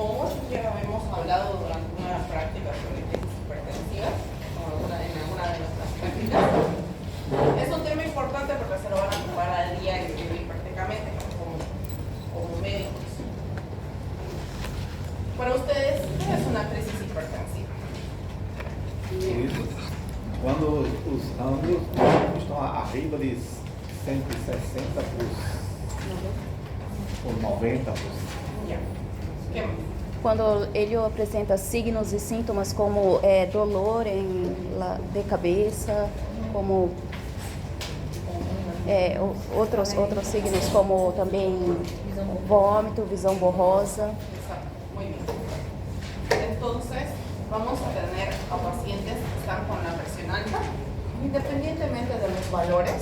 como muchos ya hemos hablado durante una práctica sobre crisis hipertensivas, en alguna de nuestras prácticas, es un tema importante porque se lo van a ocupar al diario vivir prácticamente como médicos. Para ustedes, ¿qué es una crisis hipertensiva? Quando os ângulos estão arriba de 160 por 90 por... Ya. ¿Qué más? Quando ele apresenta signos e sintomas como dolor de cabeça, como outros signos como também vômito, visão borrosa. Exacto, muy bien. Entonces, vamos a tener a pacientes que están con la presión alta, independientemente de los valores,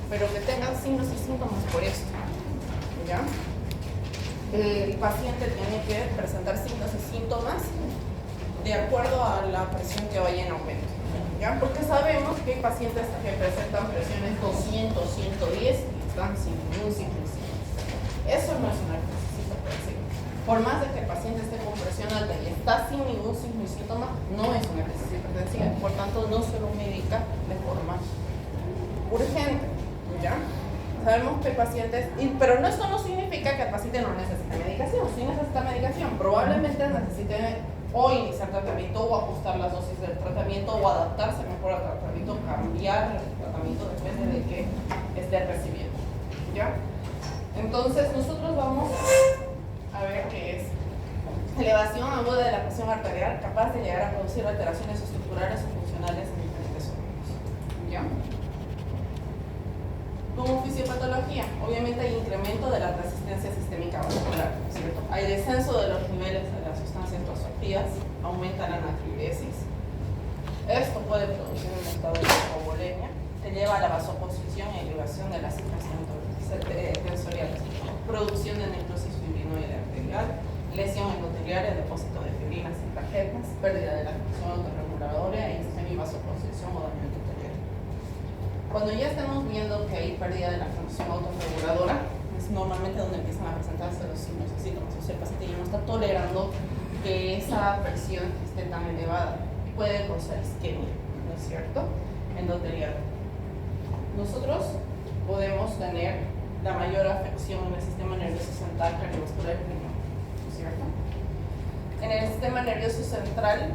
pero que tengan signos y síntomas por esto. ¿Ya? El paciente tiene que presentar signos y síntomas de acuerdo a la presión que vaya en aumento. ¿Ya? Porque sabemos que hay pacientes que presentan presiones 200, 110 y están sin ningún signo y síntomas. Eso no es una crisis hipertensiva. Por más de que el paciente esté con presión alta y está sin ningún signo y síntoma, no es una crisis hipertensiva. Por tanto, no se lo medica de forma urgente. ¿Ya? Sabemos que el paciente, pero esto no significa que el paciente no necesite medicación. Sí necesita medicación. Probablemente necesite o iniciar tratamiento o ajustar las dosis del tratamiento o adaptarse mejor al tratamiento, cambiar el tratamiento depende de qué esté recibiendo. ¿Ya? Entonces, nosotros vamos a ver qué es elevación aguda de la presión arterial capaz de llegar a producir alteraciones estructurales o funcionales en diferentes órganos. ¿Ya? Como fisiopatología, obviamente hay incremento de la resistencia sistémica vascular, ¿cierto? Hay descenso de los niveles de las sustancias vasoactivas, aumenta la natriuresis. Esto puede producir un estado de hipovolemia que lleva a la vasoconstricción y elevación de las cifras tensoriales, producción de necrosis fibrinoide arterial, lesión endotelial, el depósito de fibrinas y plaquetas, pérdida de la función autorreguladora y semivasoconstricción o daño endotelial. Cuando ya estamos viendo que hay pérdida de la función autorreguladora, es normalmente donde empiezan a presentarse los signos y síntomas. O sea, el paciente ya no está tolerando que esa presión esté tan elevada. Puede causar isquemia, ¿no es cierto? Endotelial. Nosotros podemos tener la mayor afección en el sistema nervioso central, cardiovascular y riñón, ¿no es cierto? En el sistema nervioso central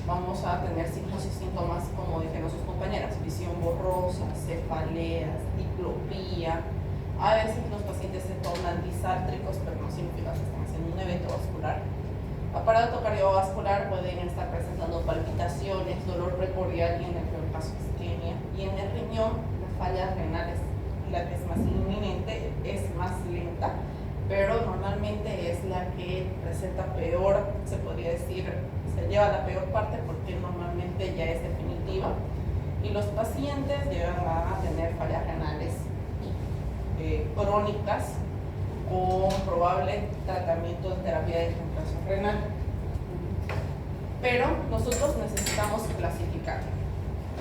vamos a tener signos y síntomas, como dijeron sus compañeras, visión borrosa, cefaleas, diplopía. A veces los pacientes se tornan disártricos, pero no significa que están haciendo un evento vascular. Aparato cardiovascular pueden estar presentando palpitaciones, dolor precordial y en el peor caso isquemia. Y en el riñón, las fallas renales, la que es más inminente, es más lenta, pero normalmente es la que presenta peor, se podría decir, se lleva la peor parte porque normalmente ya es definitiva. Y los pacientes llegan a tener fallas renales crónicas con probable tratamiento de terapia de reemplazo renal. Pero nosotros necesitamos clasificar,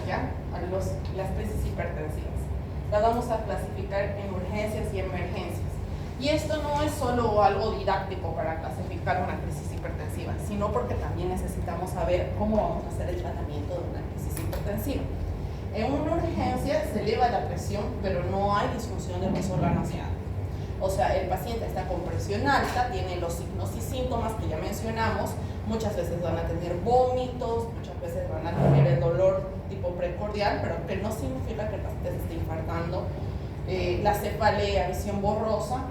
¿ya? Las crisis hipertensivas. Las vamos a clasificar en urgencias y emergencias. Y esto no es solo algo didáctico para clasificar una crisis hipertensiva, sino porque también necesitamos saber cómo vamos a hacer el tratamiento de una crisis hipertensiva. En una urgencia se eleva la presión, pero no hay disfunción de los órganos ya. O sea, el paciente está con presión alta, tiene los signos y síntomas que ya mencionamos, muchas veces van a tener vómitos, muchas veces van a tener el dolor tipo precordial, pero que no significa que el paciente se esté infartando, la cefalea, visión borrosa.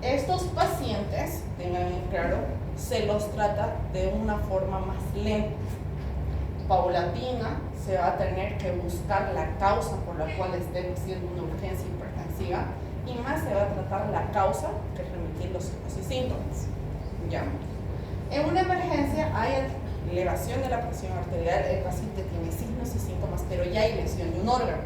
Estos pacientes, tengan en claro, se los trata de una forma más lenta, paulatina. Se va a tener que buscar la causa por la cual esté siendo una urgencia hipertensiva y más se va a tratar la causa que remitir los signos y síntomas. ¿Ya? En una emergencia hay elevación de la presión arterial, el paciente tiene signos y síntomas, pero ya hay lesión de un órgano.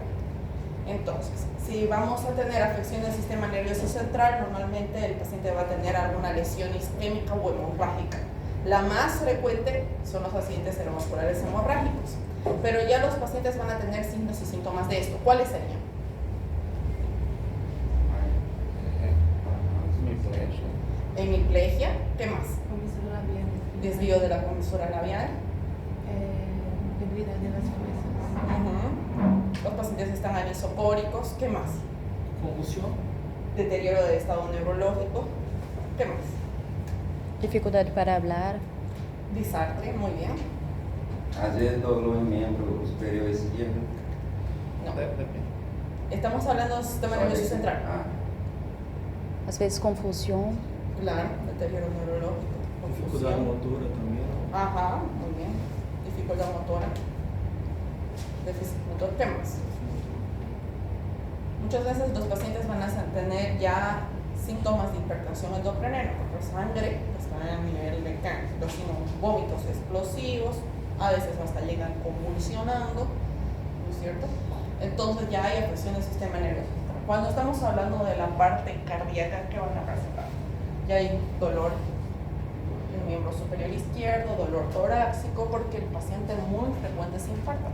Entonces, si vamos a tener afección del sistema nervioso central, normalmente el paciente va a tener alguna lesión isquémica o hemorrágica. La más frecuente son los pacientes cerebrovasculares hemorrágicos, pero ya los pacientes van a tener signos y síntomas de esto. ¿Cuáles serían? hemiplegia, ¿qué más? Comisura labial. Desvío de la comisura labial. Debilidad de las fuerzas. Ujú. Los pacientes están anisocóricos, ¿qué más? Convulsión. Deterioro del estado neurológico, ¿qué más? Dificuldad para hablar. Disartre, muy bien. Às vezes dolor em membro superior esquerdo. No. Depende. Estamos hablando del sistema nervioso central. Ah, Às vezes confusão. Claro, deterioro neurológico. Dificuldade confusión. motora também. Ajá, muy bien. Dificultad motora. Déficit motor, ¿qué más? Muchas veces los pacientes van a tener ya síntomas de hipertensión endocrinera, porque sangre está a nivel de cáncer, los vómitos explosivos, a veces hasta llegan convulsionando, ¿no es cierto? Entonces ya hay afección del sistema nervioso. Cuando estamos hablando de la parte cardíaca, ¿qué van a presentar? Ya hay dolor en el miembro superior izquierdo, dolor torácico, porque el paciente muy frecuente se infarta.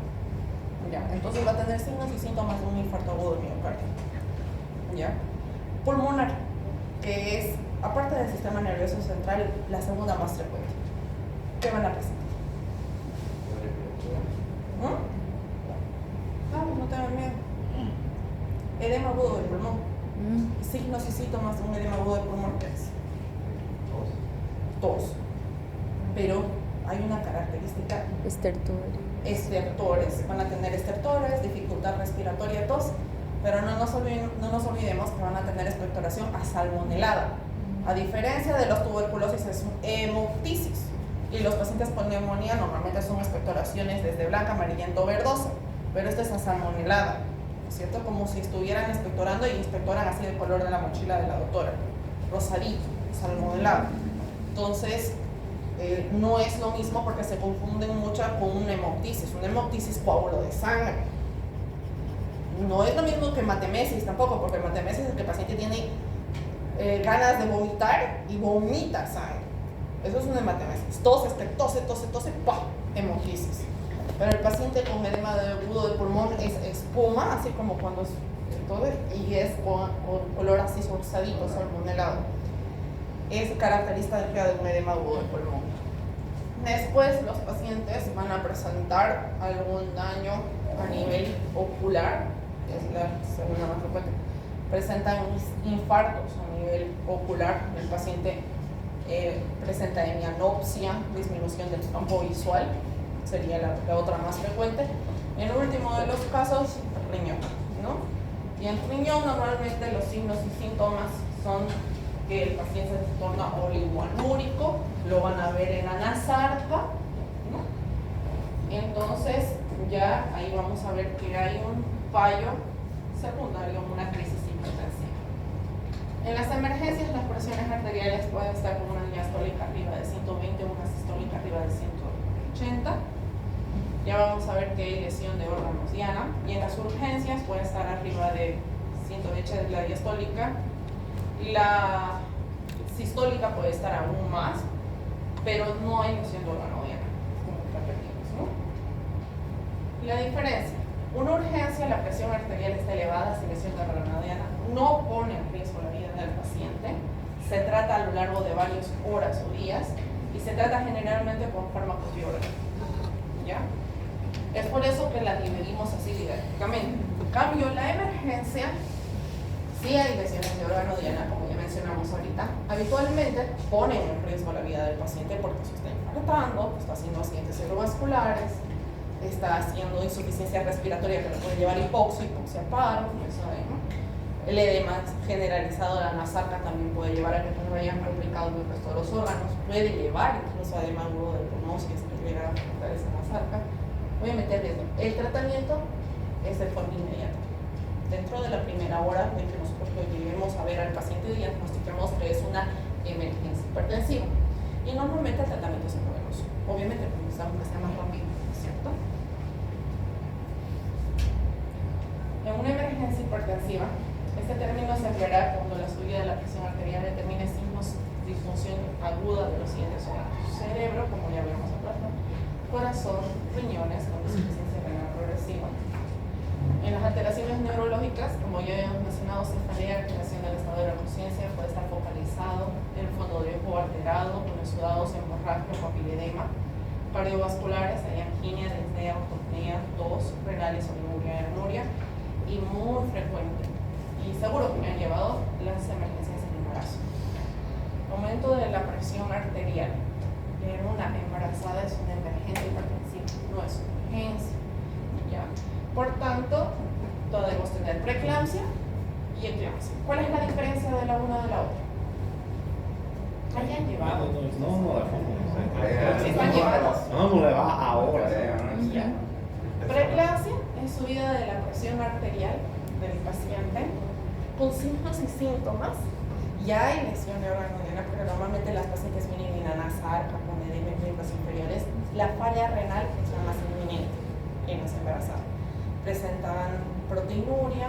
Ya, entonces va a tener signos y síntomas de un infarto agudo de miocardio. ¿Ya? Pulmonar, que es, aparte del sistema nervioso central, la segunda más frecuente. ¿Qué van a presentar? No tengan miedo. Edema agudo del pulmón. Signos y síntomas de un edema agudo del pulmón, ¿qué es? Tos. Pero hay una característica: Estertor. estertores. Van a tener estertores, dificultad respiratoria, tos, pero no nos olvidemos que van a tener expectoración asalmonelada. A diferencia de los tuberculosis, es un hemoptisis. Y los pacientes con neumonía normalmente son expectoraciones desde blanca, amarillento, verdosa, pero esta es asalmonelada, ¿cierto? Como si estuvieran expectorando y inspectoran así el color de la mochila de la doctora, rosadito, asalmonelado. Entonces, no es lo mismo porque se confunden mucho con una hemoptisis. Una hemoptisis, coágulo de sangre. No es lo mismo que hematemesis tampoco, porque hematemesis es que el paciente tiene ganas de vomitar y vomita sangre. Eso es una hematemesis. Tose, ¡pah! Hemoptisis. Pero el paciente con edema agudo del pulmón es espuma, así como cuando es todo, y es con color así rosadito, salmonelado. Es característica de un edema agudo del pulmón. Después los pacientes van a presentar algún daño a nivel ocular, que es la segunda más frecuente. Presentan infartos a nivel ocular. El paciente presenta hemianopsia, disminución del campo visual, sería la otra más frecuente. En el último de los casos, riñón, ¿no? Y en riñón normalmente los signos y síntomas son que el paciente se torna oligoanúrico, lo van a ver en anasarca, ¿no? Entonces ya ahí vamos a ver que hay un fallo secundario, una crisis hipertensiva. En las emergencias las presiones arteriales pueden estar con una diastólica arriba de 120, una sistólica arriba de 180. Ya vamos a ver que hay lesión de órganos diana, y en las urgencias puede estar arriba de 180 de la diastólica. La sistólica puede estar aún más, pero no hay lesión de órgano diana, como repetimos, ¿no? Y la diferencia: una urgencia, la presión arterial está elevada sin lesión de órgano diana, no pone en riesgo la vida del paciente, se trata a lo largo de varias horas o días y se trata generalmente con fármacos biológicos, ¿ya? Es por eso que la dividimos así didácticamente. En cambio, la emergencia, si hay lesiones de órgano diana, como ya mencionamos ahorita, habitualmente ponen en riesgo la vida del paciente porque se está infartando, está haciendo accidentes cerebrovasculares, está haciendo insuficiencia respiratoria que le puede llevar hipoxia, paro, ya saben, ¿no? El edema generalizado de la nasarca también puede llevar a que no hayan complicado el resto de los órganos, puede llevar incluso a edema agudo del pulmón si es que llega a afectar esa nasarca. Obviamente el tratamiento es de forma inmediata. Dentro de la primera hora de que nosotros lo lleguemos a ver al paciente y diagnostiquemos que es una emergencia hipertensiva. Y normalmente el tratamiento es novedoso. Obviamente pensamos que sea más rápido, ¿cierto? En una emergencia hipertensiva, este término se empleará cuando la subida de la presión arterial determine signos de disfunción aguda de los siguientes órganos: cerebro, como ya habíamos hablado, corazón, riñones, con insuficiencia renal progresiva. En las alteraciones neurológicas, como ya habíamos mencionado, cefalea, alteración del estado de la conciencia, puede estar focalizado el tiene el fondo de ojo alterado, con exudados, hemorragia, papiledema. Cardiovasculares, hay angina, disnea, ortopnea, tos, renales, oligonuria, anuria, y muy frecuente. Y seguro que me han llevado las emergencias del embarazo. Aumento de la presión arterial. En una embarazada es una emergencia hipertensiva, no es una urgencia. ¿Ya? Por tanto, podemos tener preeclampsia y eclampsia. ¿Cuál es la diferencia de la una de la otra? Hayan llevado. No levamos. Están llevados. Vamos a levar ahora. Ya. Preeclampsia es subida de la presión arterial del paciente con signos y síntomas. Ya hay lesión de órgano renal, pero normalmente las pacientes vienen inanasar, con edema en miembros inferiores. La falla renal es la más inminente en las embarazadas. Presentan proteinuria,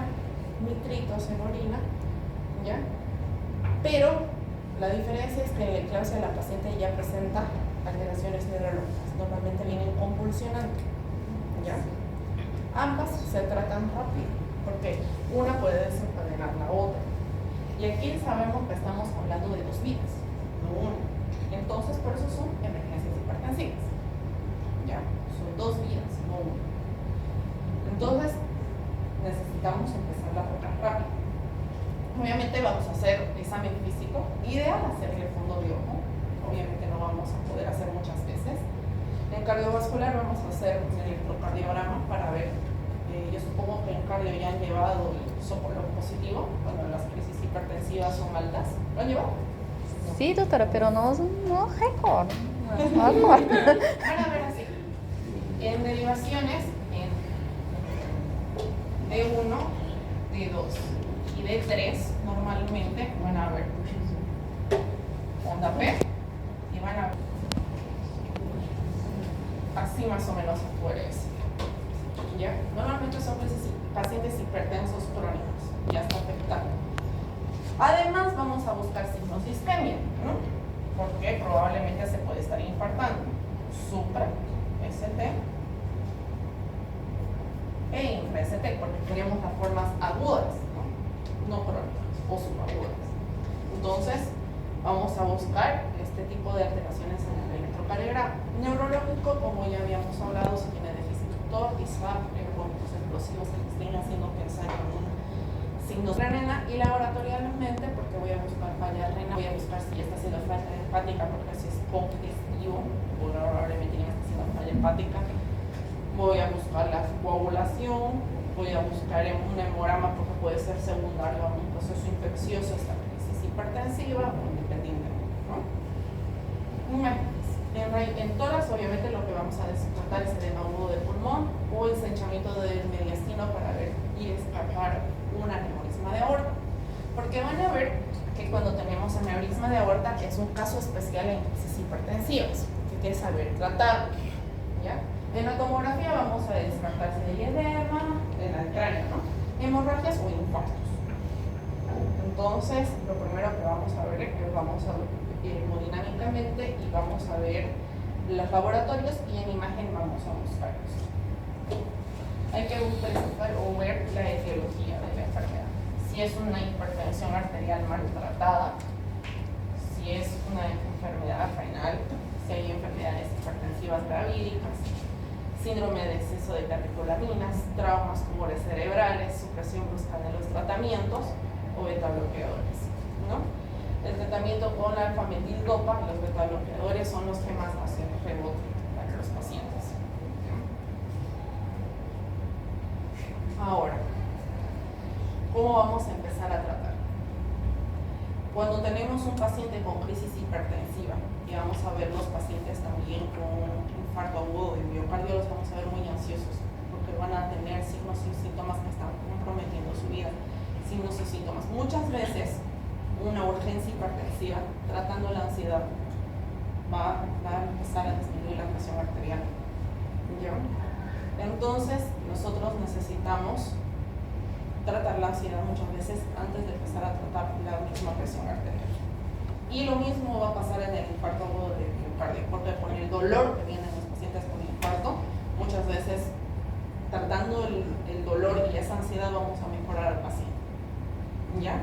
nitritos en orina, ¿ya? Pero la diferencia es que en la eclampsia la paciente ya presenta alteraciones neurológicas, normalmente vienen convulsionando, ¿ya? Ambas se tratan rápido, porque una puede desencadenar la otra. Y aquí sabemos que estamos hablando de dos vidas, no una. Entonces, por eso son emergencias hipertensivas, ¿ya? Son dos vidas, no una. Entonces, necesitamos empezar a tratar rápido. Obviamente vamos a hacer examen físico, ideal hacerle fondo de ojo, obviamente no vamos a poder hacer muchas veces. En cardiovascular vamos a hacer un electrocardiograma para ver, yo supongo que en cardio ya han llevado el soplo positivo, cuando las crisis hipertensivas son altas. ¿Lo han llevado? Sí, doctora, pero no recuerdo. No acuerdo. Van a ver así. En derivaciones, en D1, D2 y D3 normalmente van a ver onda P y van a ver así más o menos FURS. ¿Ya? Normalmente son pacientes hipertensos crónicos, ya está afectado. Además vamos a buscar signos de isquemia, ¿no? Porque probablemente se puede estar infartando. Supra, ST e infra-ST, porque queremos las formas agudas, no crónicas o subagudas. Entonces, vamos a buscar este tipo de alteraciones en el electrocardiograma. Neurológico, como ya habíamos hablado, si tiene déficit motor, disfagia, vómitos explosivos que estén haciendo pensar en un signo de renal, y laboratorialmente, porque voy a buscar falla renal, voy a buscar si está haciendo falla hepática, porque si es congestivo, probablemente ya está haciendo falla hepática. Voy a buscar la coagulación, voy a buscar un hemograma porque puede ser secundario a un proceso infeccioso, esta crisis hipertensiva o independientemente, ¿no? En tórax, obviamente, lo que vamos a descartar es el edema agudo de pulmón o el ensanchamiento del mediastino para ver y descartar un aneurisma de aorta. Porque van a ver que cuando tenemos aneurisma de aorta es un caso especial en crisis hipertensivas, que hay que saber tratar, ¿ya? En la tomografía vamos a descartar si hay edema en el cráneo, ¿no? Hemorragias o infartos. Entonces, lo primero que vamos a ver es que vamos a ver hemodinámicamente y vamos a ver los laboratorios y en imagen vamos a buscarlos. Hay que buscar o ver la etiología de la enfermedad. Si es una hipertensión arterial maltratada, si es una enfermedad renal, si hay enfermedades hipertensivas gravídicas, síndrome de exceso de catecolaminas, traumas, tumores cerebrales, supresión brusca de los tratamientos o beta-bloqueadores, ¿no? El tratamiento con alfa-metil-dopa, los beta-bloqueadores son los que más hacen rebote para los pacientes. Ahora, ¿cómo vamos a empezar a tratar? Cuando tenemos un paciente con crisis hipertensiva, y vamos a ver los pacientes también con infarto agudo de miocardio, los vamos a ver muy ansiosos, porque van a tener signos y síntomas que están comprometiendo su vida. Signos y síntomas. Muchas veces, una urgencia hipertensiva, tratando la ansiedad, va a empezar a disminuir la presión arterial. ¿Ya? Entonces, nosotros necesitamos tratar la ansiedad muchas veces antes de empezar a tratar la misma presión arterial. Y lo mismo va a pasar en el infarto agudo de miocardio, porque con el dolor que vienen los pacientes con infarto, muchas veces tratando el dolor y esa ansiedad vamos a mejorar al paciente. ¿Ya?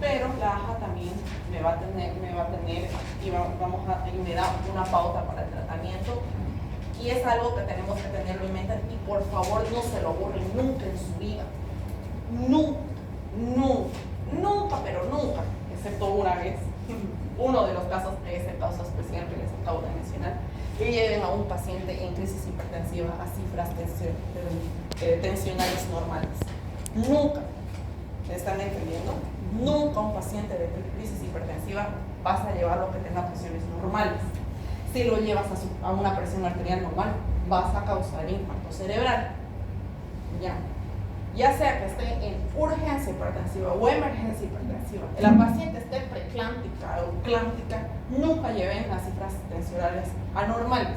Pero la AJA también me va va a tener y me da una pauta para el tratamiento. Y es algo que tenemos que tenerlo en mente y por favor no se lo borren nunca en su vida. Nunca, pero nunca, excepto una vez, uno de los casos es el caso especial que les acabo de mencionar, que lleven a un paciente en crisis hipertensiva a cifras tensionales normales. Nunca, ¿me están entendiendo? Nunca un paciente de crisis hipertensiva vas a llevarlo a que tenga presiones normales. Si lo llevas a una presión arterial normal, vas a causar infarto cerebral. Ya sea que esté en urgencia hipertensiva o emergencia hipertensiva, la paciente esté preclántica o clántica, nunca lleven las cifras tensionales anormales.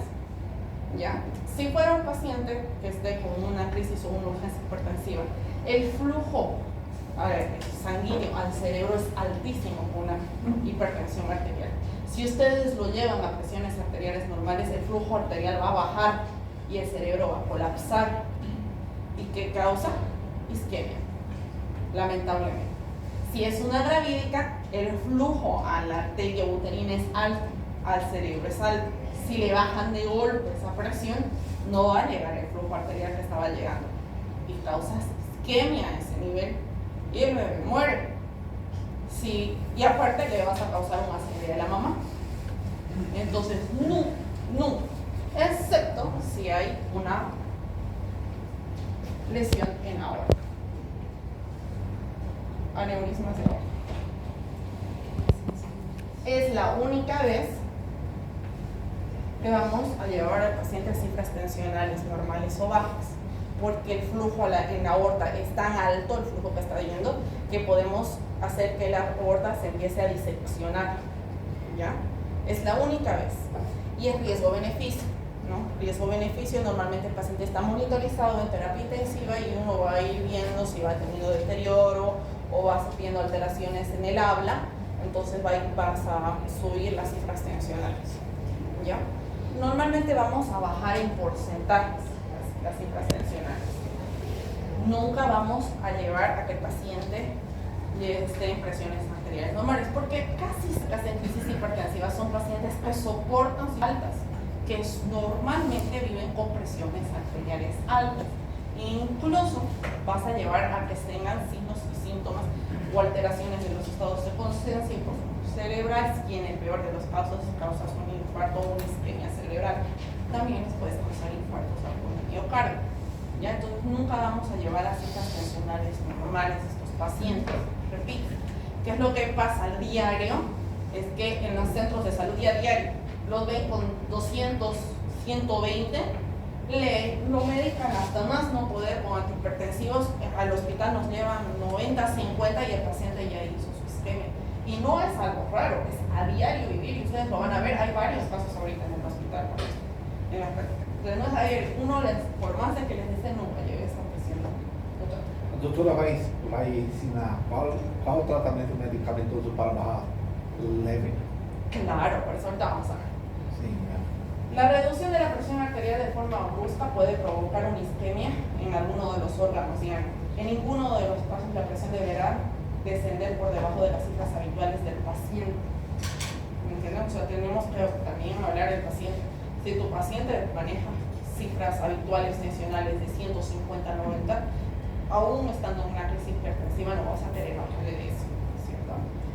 ¿Ya? Si fuera un paciente que esté con una crisis o una urgencia hipertensiva, el flujo sanguíneo al cerebro es altísimo con una hipertensión arterial. Si ustedes lo llevan a presiones arteriales normales, el flujo arterial va a bajar y el cerebro va a colapsar. ¿Y qué causa? Isquemia, lamentablemente. Si es una gravídica, el flujo a la arteria uterina es alto, al cerebro es alto. Si le bajan de golpe esa presión, no va a llegar el flujo arterial que estaba llegando y causa isquemia a ese nivel y el bebé muere. Sí, y aparte le vas a causar una acidez de la mamá. Entonces, no, excepto si hay una lesión en la aorta, aneurismas de aorta. Es la única vez que vamos a llevar al paciente a cifras tensionales normales o bajas, porque el flujo en la aorta es tan alto, el flujo que está yendo, que podemos hacer que la aorta se empiece a diseccionar. ¿Ya? Es la única vez. Y es riesgo-beneficio, ¿no? Riesgo-beneficio, normalmente el paciente está monitorizado en terapia intensiva y uno va a ir viendo si va teniendo deterioro o va viendo alteraciones en el habla, entonces vas a subir las cifras tensionales. ¿Ya? Normalmente vamos a bajar en porcentajes las cifras tensionales. Nunca vamos a llevar a que el paciente esté en presiones arteriales normales, porque casi las crisis hipertensivas son pacientes que soportan altas, que normalmente viven con presiones arteriales altas. Incluso vas a llevar a que tengan signos y síntomas o alteraciones de los estados de conciencia y cerebral, y en el peor de los casos causas un infarto o una isquemia cerebral. También puedes causar infartos al miocardio. ¿Ya? Entonces nunca vamos a llevar a cifras tensionales normales a estos pacientes. Repito, ¿qué es lo que pasa al diario? Es que en los centros de salud diario los ven con 200, 120, lo medican hasta más no poder con antihipertensivos, al hospital nos llevan 90, 50 y el paciente ya hizo su isquemia. Y no es algo raro, es a diario vivir y ustedes lo van a ver, hay varios casos ahorita en el hospital por eso, en la práctica. Entonces no es ayer, por más de que les dice nunca lleve esa presión. Doutora, vai ensinar qual o tratamento medicamentoso para barra leve? Claro, por eso ahorita vamos a ver. Sí, La reducción de la presión arterial de forma brusca puede provocar una isquemia en alguno de los órganos diarios. En ninguno de los casos la presión deberá descender por debajo de las cifras habituales del paciente. ¿Me entienden? O sea, tenemos que también hablar del paciente. Si tu paciente maneja cifras habituales tensionales de 150-90, aún estando en una crisis hipertensiva no vas a querer bajarle de eso, ¿cierto?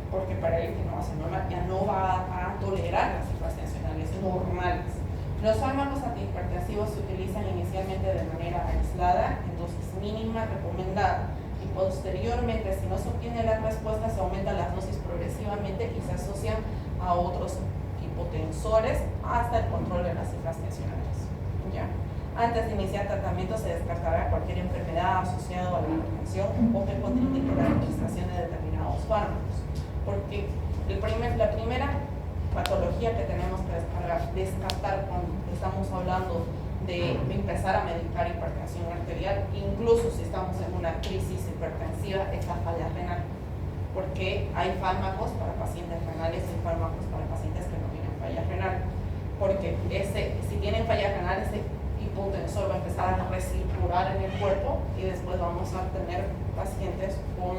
Porque para él que no va a ser normal, ya no va a tolerar las cifras tensionales normales. Los fármacos antihipertensivos se utilizan inicialmente de manera aislada, en dosis mínima recomendada, y posteriormente, si no se obtiene la respuesta, se aumentan las dosis progresivamente y se asocian a otros hipotensores hasta el control de las cifras tensionales. ¿Ya? Antes de iniciar tratamiento se descartará cualquier enfermedad asociada a la hipertensión o que contraindique la administración de determinados fármacos. Porque la primera patología que tenemos que descartar cuando estamos hablando de empezar a medicar hipertensión arterial, incluso si estamos en una crisis hipertensiva, es la falla renal. Porque hay fármacos para pacientes renales y fármacos para pacientes que no tienen falla renal. Porque si tienen falla renal, ese hipotensor va a empezar a recircular en el cuerpo y después vamos a tener pacientes con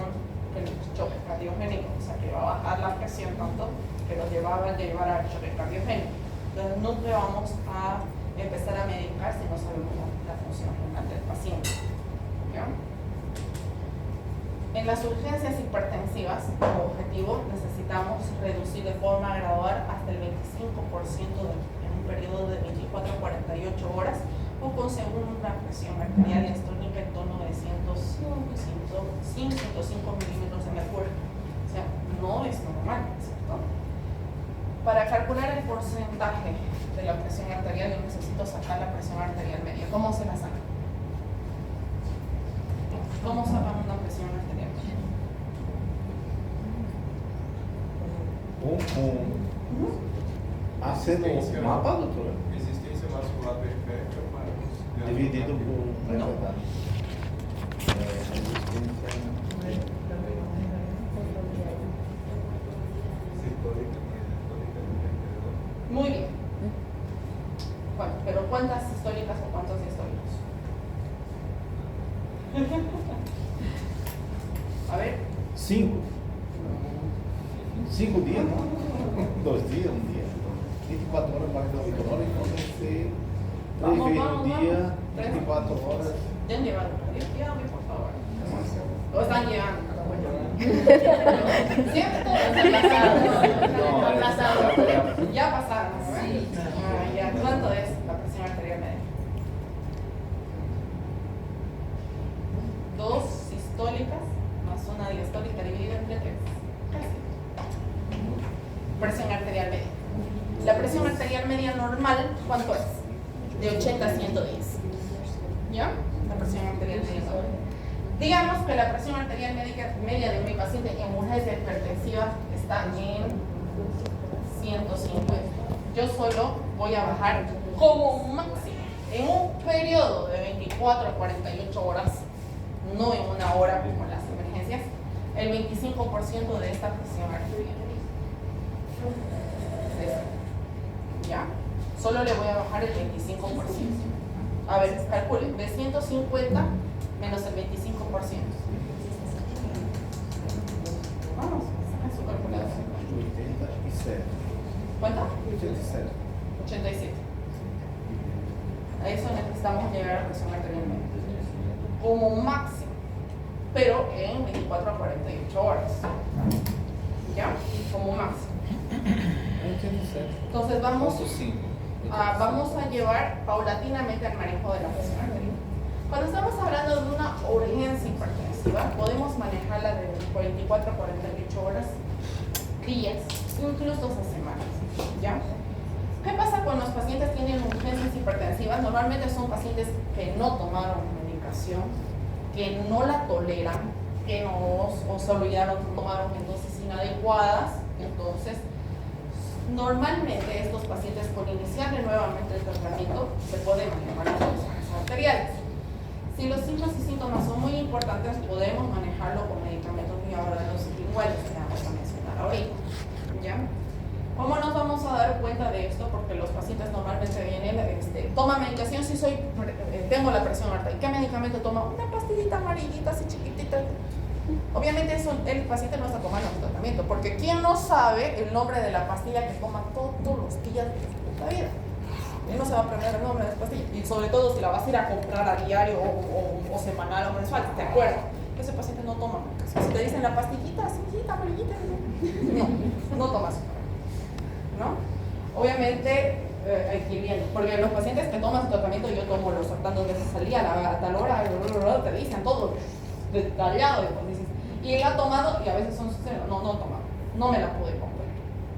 el choque cardiogénico, o sea que va a bajar la presión tanto que los llevar al choque cardiogénico. Entonces nunca vamos a empezar a medicar si no sabemos la función renal del paciente. ¿Ya? En las urgencias hipertensivas, como objetivo, necesitamos reducir de forma gradual hasta el 25% en un periodo de 24 a 48 horas o con una presión arterial diastónica en torno de 105 milímetros de mercurio. O sea, no es normal, ¿cierto? Para calcular el porcentaje de la presión arterial, yo necesito sacar la presión arterial media. ¿Cómo se la saca? ¿Cómo sacamos una presión arterial? Haciendo un mapa, doutora? Resistência vascular periférica para Dividido por... Não. Muy bien. Bueno, pero ¿cuántas sistólicas o cuántos diastólicos? A ver. 5 días, ¿no? 2 días, un día. 24 horas, 48 horas, entonces sí. 3 veces un día, 24 horas. Ya han llevado. Dígame, por favor. Lo están llevando. Siempre todo está aplazado. Ya pasaron, ¿verdad? Sí. Ya. ¿Cuánto es la presión arterial media? 2 sistólicas más una diastólica dividida entre 3. Presión arterial media. La presión arterial media normal, ¿cuánto es? De 80 a 110. ¿Ya? La presión arterial media normal. Digamos que la presión arterial media de mi paciente en urgencia hipertensiva está en 150. Yo solo voy a bajar como máximo en un periodo de 24 a 48 horas, no en una hora como las emergencias, el 25% de esta presión arterial. ¿Ya? Solo le voy a bajar el 25%. A ver, calculen, de 150 menos el 25%. Vamos, saca su calculadora. 87. ¿Cuánto? 87. 87. A eso necesitamos llegar a la presión arterial media. Como máximo, pero en 24 a 48 horas. ¿Ya? Como máximo. 87. Entonces vamos a llevar paulatinamente al manejo de la presión arterial. Cuando estamos hablando de una urgencia hipertensiva, podemos manejarla de 24 a 48 horas, días, incluso a semanas. ¿Ya? ¿Qué pasa cuando los pacientes tienen urgencias hipertensivas? Normalmente son pacientes que no tomaron medicación, que no la toleran, que no o se olvidaron, tomaron en dosis inadecuadas. Entonces, normalmente estos pacientes, por iniciarle nuevamente el tratamiento, se pueden manejar las presiones arteriales. Si los signos y síntomas son muy importantes, podemos manejarlo con medicamentos bioavaladores iguales que vamos a mencionar ahorita. ¿Ya? ¿Cómo nos vamos a dar cuenta de esto? Porque los pacientes normalmente vienen, toma medicación si tengo la presión alta. ¿Y qué medicamento toma? Una pastillita amarillita, así chiquitita. Obviamente el paciente no está tomando el tratamiento, porque ¿quién no sabe el nombre de la pastilla que toma todos los días de su puta vida? Él no se va a aprender el nombre de esa pastilla, y sobre todo si la vas a ir a comprar a diario o semanal o mensual, ¿te acuerdas? Ese paciente no toma medicación. Si te dicen la pastillita, así, amarillita, no tomas. ¿No? Obviamente hay que ir viendo, porque los pacientes que toman su tratamiento, yo tomo los tantas veces al día, a tal hora, te dicen todo detallado, y pues dices, y él ha tomado, y a veces son sinceros, no toma, no me la pude comprar,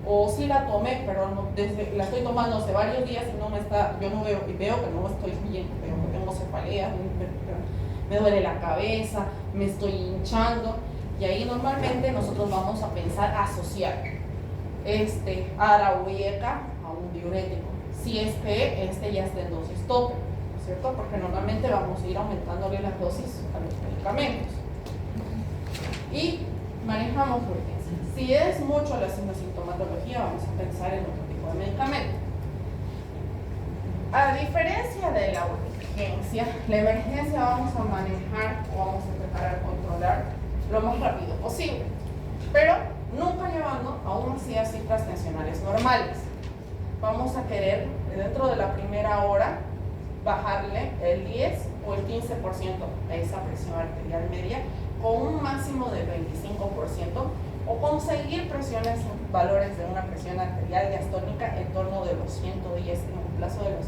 o sí la tomé, pero no, la estoy tomando hace varios días y no me está, yo no veo, y veo que no estoy bien, veo que tengo cefaleas, me duele la cabeza, me estoy hinchando, y ahí normalmente nosotros vamos a pensar asociar arauieca a un diurético, si es que ya está en dosis tope, ¿cierto? Porque normalmente vamos a ir aumentándole las dosis a los medicamentos. Y manejamos urgencia. Si es mucho la sintomatología, vamos a pensar en otro tipo de medicamento. A diferencia de la urgencia, la emergencia vamos a manejar o vamos a tratar de controlar lo más rápido posible, pero nunca llevando aún así a cifras tensionales normales. Vamos a querer dentro de la primera hora bajarle el 10 o el 15% a esa presión arterial media con un máximo del 25% o conseguir valores de una presión arterial diastólica en torno de los 110 en un plazo de los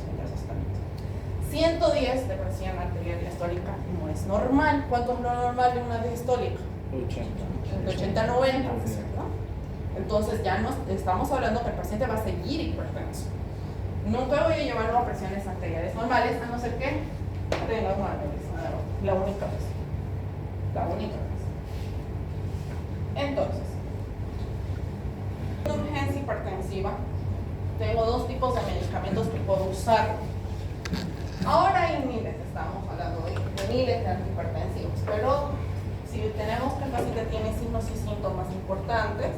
110 de presión arterial diastólica no es normal. ¿Cuánto es lo normal de una diastólica? 80 a 90, ¿no? Entonces ya no estamos hablando que el paciente va a seguir hipertenso. Nunca voy a llevarlo a presiones arteriales normales, a no ser que tenga una aneurisma. La única vez. Entonces, en urgencia hipertensiva, tengo dos tipos de medicamentos que puedo usar. Ahora hay miles, estamos hablando de miles de antihipertensivos, pero si tenemos que el paciente tiene signos y síntomas importantes,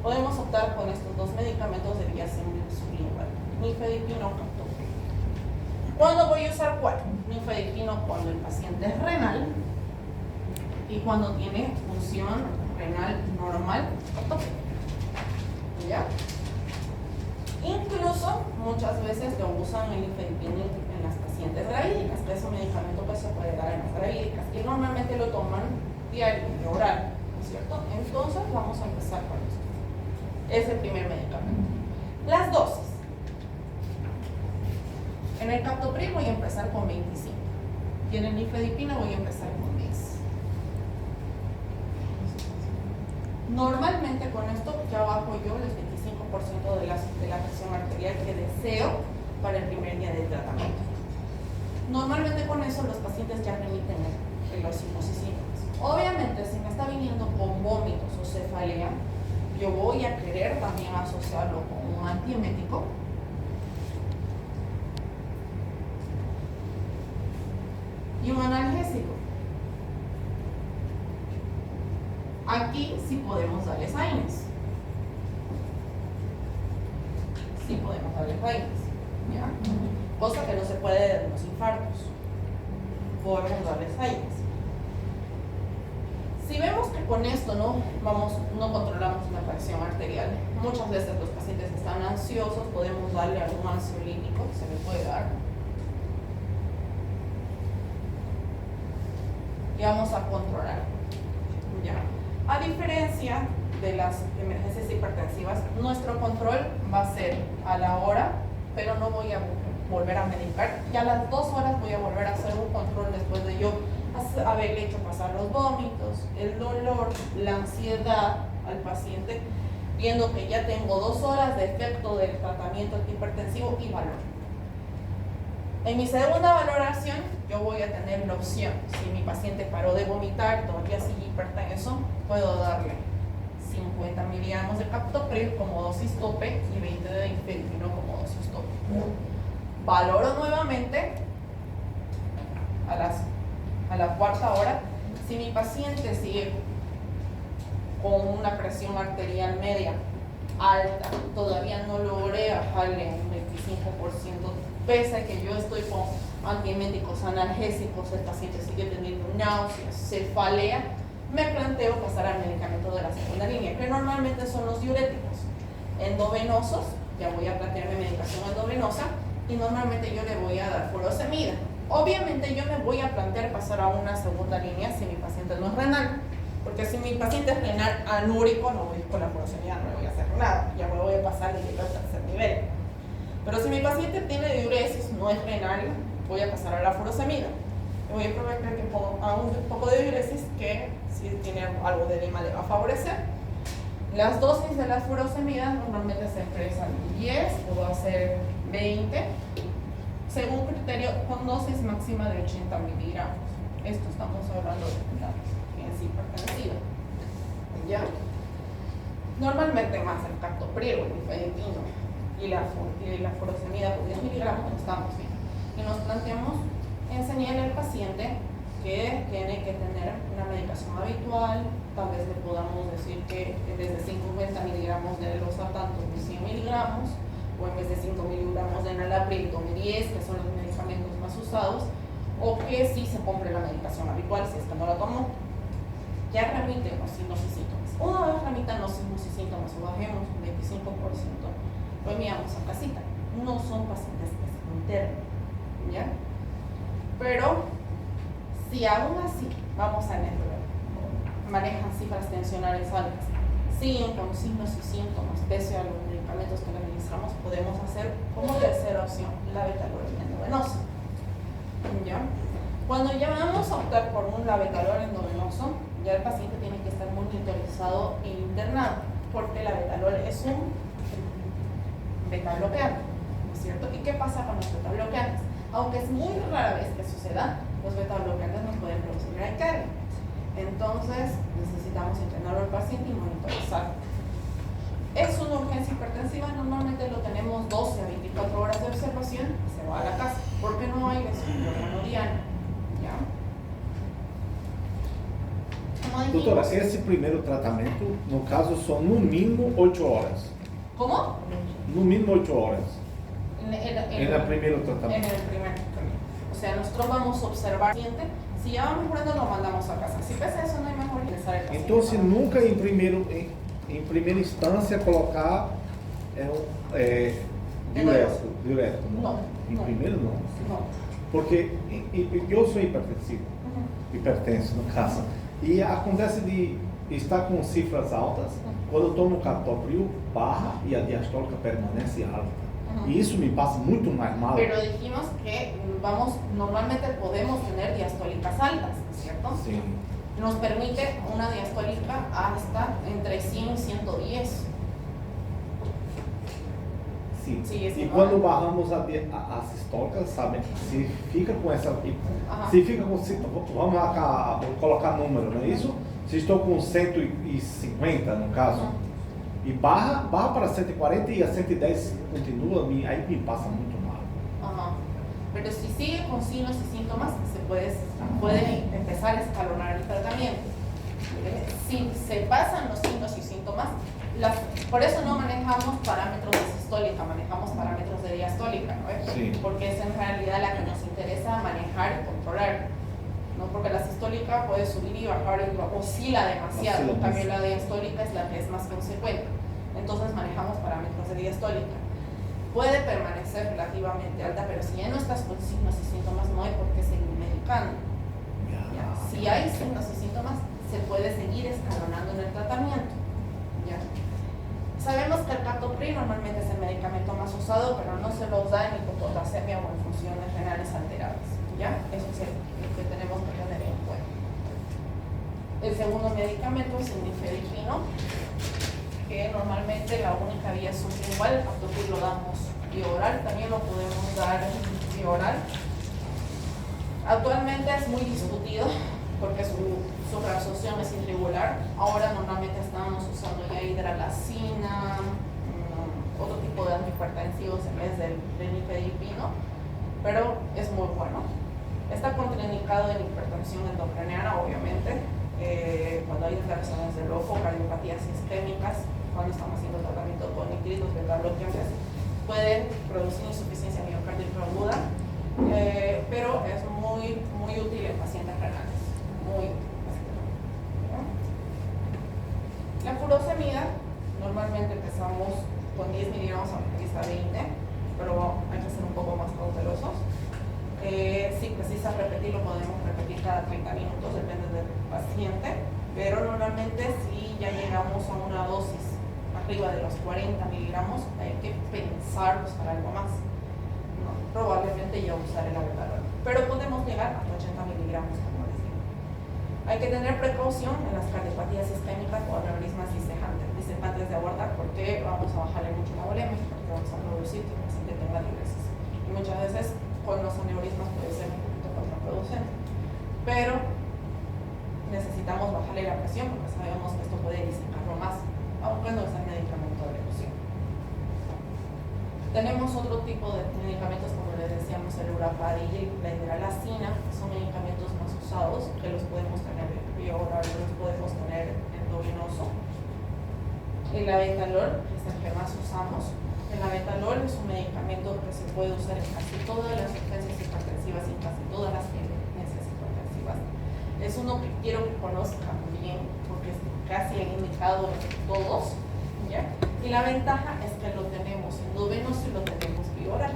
podemos optar con estos dos medicamentos de vía sublingual, nifedipino o captopril. ¿Cuándo voy a usar cuál? Nifedipino cuando el paciente es renal y cuando tiene función renal normal, captopril. ¿Ya? Incluso muchas veces lo usan el nifedipino en las pacientes gravídicas, que es un medicamento que se puede dar en las gravídicas y normalmente lo toman diario, oral, ¿no es cierto? Entonces vamos a empezar con esto. Es el primer medicamento. Las dosis. En el captopril voy a empezar con 25 y en el nifedipino voy a empezar con 10. Normalmente con esto ya bajo yo el 25% de la presión arterial que deseo para el primer día del tratamiento. Normalmente con eso los pacientes ya remiten en los signos y síntomas. Obviamente si me está viniendo con vómitos o cefalea, yo voy a querer también asociarlo con un antiemético y un analgésico. Aquí sí podemos darles AINES. Sí podemos darles AINES, ¿ya? Cosa que no se puede en los infartos. Podemos darles AINES. Si vemos que con esto no controlamos una presión arterial, muchas veces los pacientes están ansiosos, podemos darle algún ansiolítico, se le puede dar. Y vamos a controlar. ¿Ya? A diferencia de las emergencias hipertensivas, nuestro control va a ser a la hora, pero no voy a volver a medicar. Y a las 2 horas voy a volver a hacer un control después de yo haberle hecho pasar los vómitos, el dolor, la ansiedad al paciente, viendo que ya tengo 2 horas de efecto del tratamiento antihipertensivo y valor. En mi segunda valoración, yo voy a tener la opción, si mi paciente paró de vomitar, todavía sigue hipertenso, puedo darle 50 miligramos de captopril como dosis tope y 20 de nifedipino como dosis tope. Valoro nuevamente a la 4ª hora. Si mi paciente sigue con una presión arterial media alta, todavía no logré bajarle un 25%, pese a que yo estoy con antieméticos, analgésicos, el paciente sigue teniendo náuseas, cefalea, me planteo pasar al medicamento de la segunda línea, que normalmente son los diuréticos endovenosos. Ya voy a plantearme medicación endovenosa y normalmente yo le voy a dar furosemida. Obviamente yo me voy a plantear pasar a una segunda línea si mi paciente no es renal, porque si mi paciente es renal anúrico, no voy con la furosemida, no le voy a hacer nada, ya me voy a pasar directo al tercer nivel. Pero si mi paciente tiene diuresis, no es renal, voy a pasar a la furosemida. Voy a probar que ponga un poco de diuresis, que si tiene algo de edema le va a favorecer. Las dosis de las furosemidas normalmente se expresan 10, puedo hacer 20, según criterio, con dosis máxima de 80 miligramos. Esto estamos hablando de la urgencia hipertensiva. ¿Ya? Normalmente más el captopril o el nifedipino y la furosemida por 10 miligramos estamos bien. Y nos planteamos enseñarle al paciente que tiene que tener una medicación habitual. Tal vez le podamos decir que en vez de 50 miligramos de losartán tome 100 miligramos, o en vez de 5 miligramos de enalapril tome 10, que son los medicamentos más usados, o que sí se compre la medicación habitual si es que no la tomó. ya remiten los signos y síntomas. Una vez remitan los signos y síntomas o bajemos un 25%, lo enviamos a casita. No son pacientes que se internan, ¿ya? Pero si aún así vamos a enero, manejan cifras tensionales altas, siguen con signos y síntomas pese a los medicamentos que le administramos, podemos hacer como tercera opción la beta-lorina endovenosa, ¿ya? Cuando ya vamos a optar por un labetalol endovenoso, ya el paciente tiene que estar monitorizado e internado, porque la betalol es un beta-bloqueante, ¿no es cierto? ¿Y qué pasa con los beta-bloqueantes? Aunque es muy rara vez que suceda, los beta-bloqueantes nos pueden producir bradicardia. Entonces, necesitamos internar al paciente y monitorizar. Es una urgencia hipertensiva, normalmente lo tenemos 12 a 24 horas de observación y se va a la casa, porque no hay lesión de órgano diana. ¿Ya? Como dijimos, Doutora, esse primeiro tratamento, no caso, são no mínimo 8 horas. ¿cómo? No mínimo 8 horas. En En el primer En tratamiento. el primer. O sea, nosotros vamos a observar al paciente. Si ya va mejorando, lo mandamos a casa. Si pese a eso, no hay mejor ingresar el paciente. Então, nunca em primeira instância colocar direto. Não. Em Não. primeiro não. No. Porque eu sou hipertensivo, hipertenso no caso, e acontece de estar com cifras altas, quando eu tomo captopril, barra e a diastólica permanece alta. Y eso me pasa mucho más mal. Pero dijimos que normalmente podemos tener diastólicas altas, ¿cierto? Sí. Nos permite una diastólica hasta entre 100 y 110. Sim. Sí, E quando barramos as sistólicas, sabe, se fica com essa, se fica com, vamos lá, colocar número, não é isso? Se estou com 150 no caso, e barra para 140 e a 110 continua, aí me passa muito mal. Ajá. Pero si sigue con signos y síntomas, se puede empezar a escalonar el tratamiento. Si se pasan los signos y síntomas, por eso no manejamos parámetros de sistólica, manejamos parámetros de diastólica, ¿no? Sí. Porque es en realidad la que nos interesa manejar y controlar, ¿no? Porque la sistólica puede subir y bajar, oscila demasiado, en cambio la diastólica es la que es más consecuente. Entonces manejamos parámetros de diastólica. Puede permanecer relativamente alta, pero si ya no estás con signos y síntomas, no hay por qué seguir medicando. ¿Ya? Si hay signos y síntomas, se puede seguir escalonando en el tratamiento. ¿Ya? Sabemos que el captopril normalmente es el medicamento más usado, pero no se lo da en hipopotasemia o en funciones renales alteradas. ¿Ya? Eso es lo que tenemos que tener en cuenta. El segundo medicamento es el nifedipino, que normalmente la única vía es sublingual. El captopril lo damos vía oral, también lo podemos dar vía oral. Actualmente es muy discutido porque su reabsorción es irregular. Ahora normalmente estamos usando ya hidralazina, otro tipo de antihipertensivos en vez del nifedipino, pero es muy bueno. Está contraindicado en hipertensión endocriniana, obviamente, cuando hay inflamaciones del ojo, cardiopatías isquémicas, cuando estamos haciendo tratamiento con nitritos beta-bloqueantes, pueden producir insuficiencia miocárdica aguda, pero es muy útil en pacientes renales. Muy útil. La furosemida, normalmente empezamos con 10 miligramos a utiliza 20, pero hay que ser un poco más cautelosos. Si precisas repetirlo, podemos repetir cada 30 minutos, depende del paciente, pero normalmente si ya llegamos a una dosis arriba de los 40 miligramos, hay que pensar buscar algo más. No, probablemente ya usar el albetarol, pero podemos llegar hasta 80 miligramos, como decía. Hay que tener precaución en las cardiopatías isquémicas o aneurismas disejantes de aorta, porque vamos a bajarle mucho la volemia, porque vamos a producir que el paciente tenga diuresis. Y muchas veces con los aneurismas puede ser un poquito contraproducente, pero necesitamos bajarle la presión porque sabemos que esto puede disecarlo más, aunque no es el medicamento de elección. Tenemos otro tipo de medicamentos, como les decíamos, el urapadil y la hidralazina, que son medicamentos más usados, que los podemos tener vía oral, los podemos tener endovenoso. El abetalol es el que más usamos. El abetalol es un medicamento que se puede usar en casi todas las urgencias hipertensivas y en casi todas las emergencias hipertensivas. Es uno que quiero que conozcan bien, porque es casi el indicado de todos, ¿ya? Y la ventaja es que lo tenemos endovenoso y lo tenemos bioral,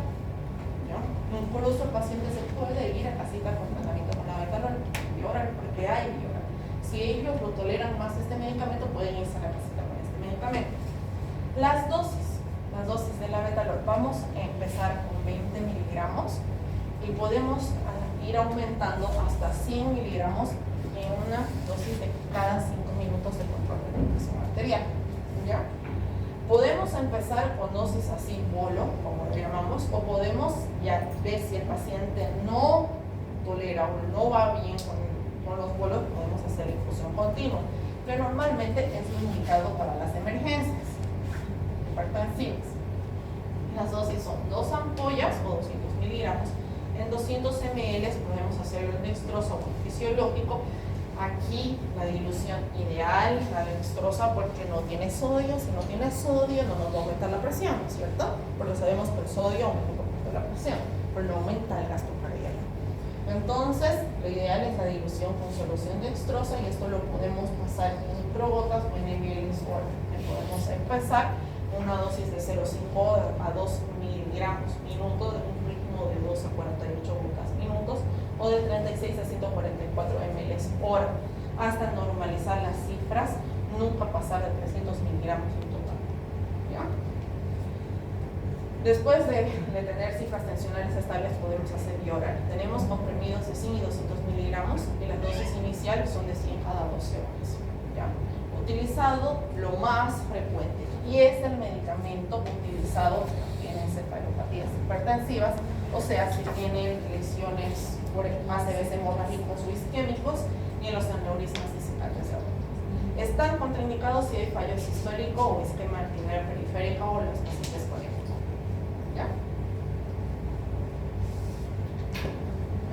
¿ya? Incluso el paciente se puede ir a casita con tratamiento con la betalol bioral, porque hay bioral. Si ellos lo toleran más este medicamento, pueden irse a la casita con este medicamento. Las dosis de la betalol, vamos a empezar con 20 miligramos y podemos ir aumentando hasta 100 miligramos en una dosis de cada 5 minutos de control de la presión arterial, ¿ya? Podemos empezar con dosis así bolo, como lo llamamos, o podemos ya ver si el paciente no tolera o no va bien con los bolos, podemos hacer infusión continua, que normalmente es indicado para las emergencias hipertensivas. Las dosis son 2 ampollas o 200 miligramos. En 200 ml podemos hacerlo en dextrosa o fisiológico. Aquí la dilución ideal, la dextrosa, porque no tiene sodio. Si no tiene sodio, no nos va a aumentar la presión, ¿no es cierto? Porque sabemos que el sodio aumenta un poquito la presión, pero no aumenta el gasto cardíaco. Entonces, lo ideal es la dilución con solución dextrosa y esto lo podemos pasar en microgotas o en ml hora. Podemos empezar una dosis de 0,5 a 2 miligramos minuto, de un ritmo de 2 a 48 gotas minutos, o de 36 a 144 ml hora, hasta normalizar las cifras, nunca pasar de 300 miligramos en total, ¿ya? Después de tener cifras tensionales estables, podemos hacer bioral. Tenemos comprimidos de 100 y 200 miligramos y las dosis iniciales son de 100 cada 12 horas, ¿ya? Utilizado lo más frecuente y es el medicamento utilizado en encefalopatías hipertensivas, o sea, si tienen lesiones por ACVs hemorrágicos o isquémicos y en los aneurismas disciplantes aórticos. Están contraindicados si hay fallo sistólico o isquemia arterial periférica o los pacientes con ECMO, ¿ya?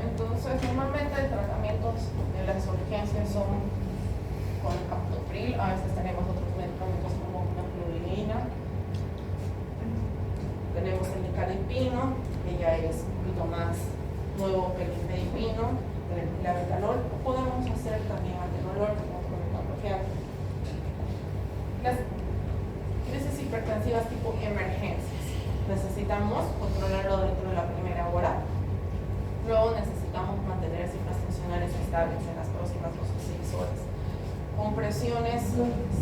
Entonces, normalmente el tratamiento de las urgencias son con captopril, a veces tenemos otros medicamentos como la fluorina, tenemos el nicardipino, que ya es un poquito más nuevo que el nifedipino, el betalol, o podemos hacer también atenolol como otro medicamento. Las crisis hipertensivas tipo emergencias, necesitamos controlarlo dentro de la primera hora, luego necesitamos mantener cifras tensionales estables en las próximas 2 o 6 horas, con presiones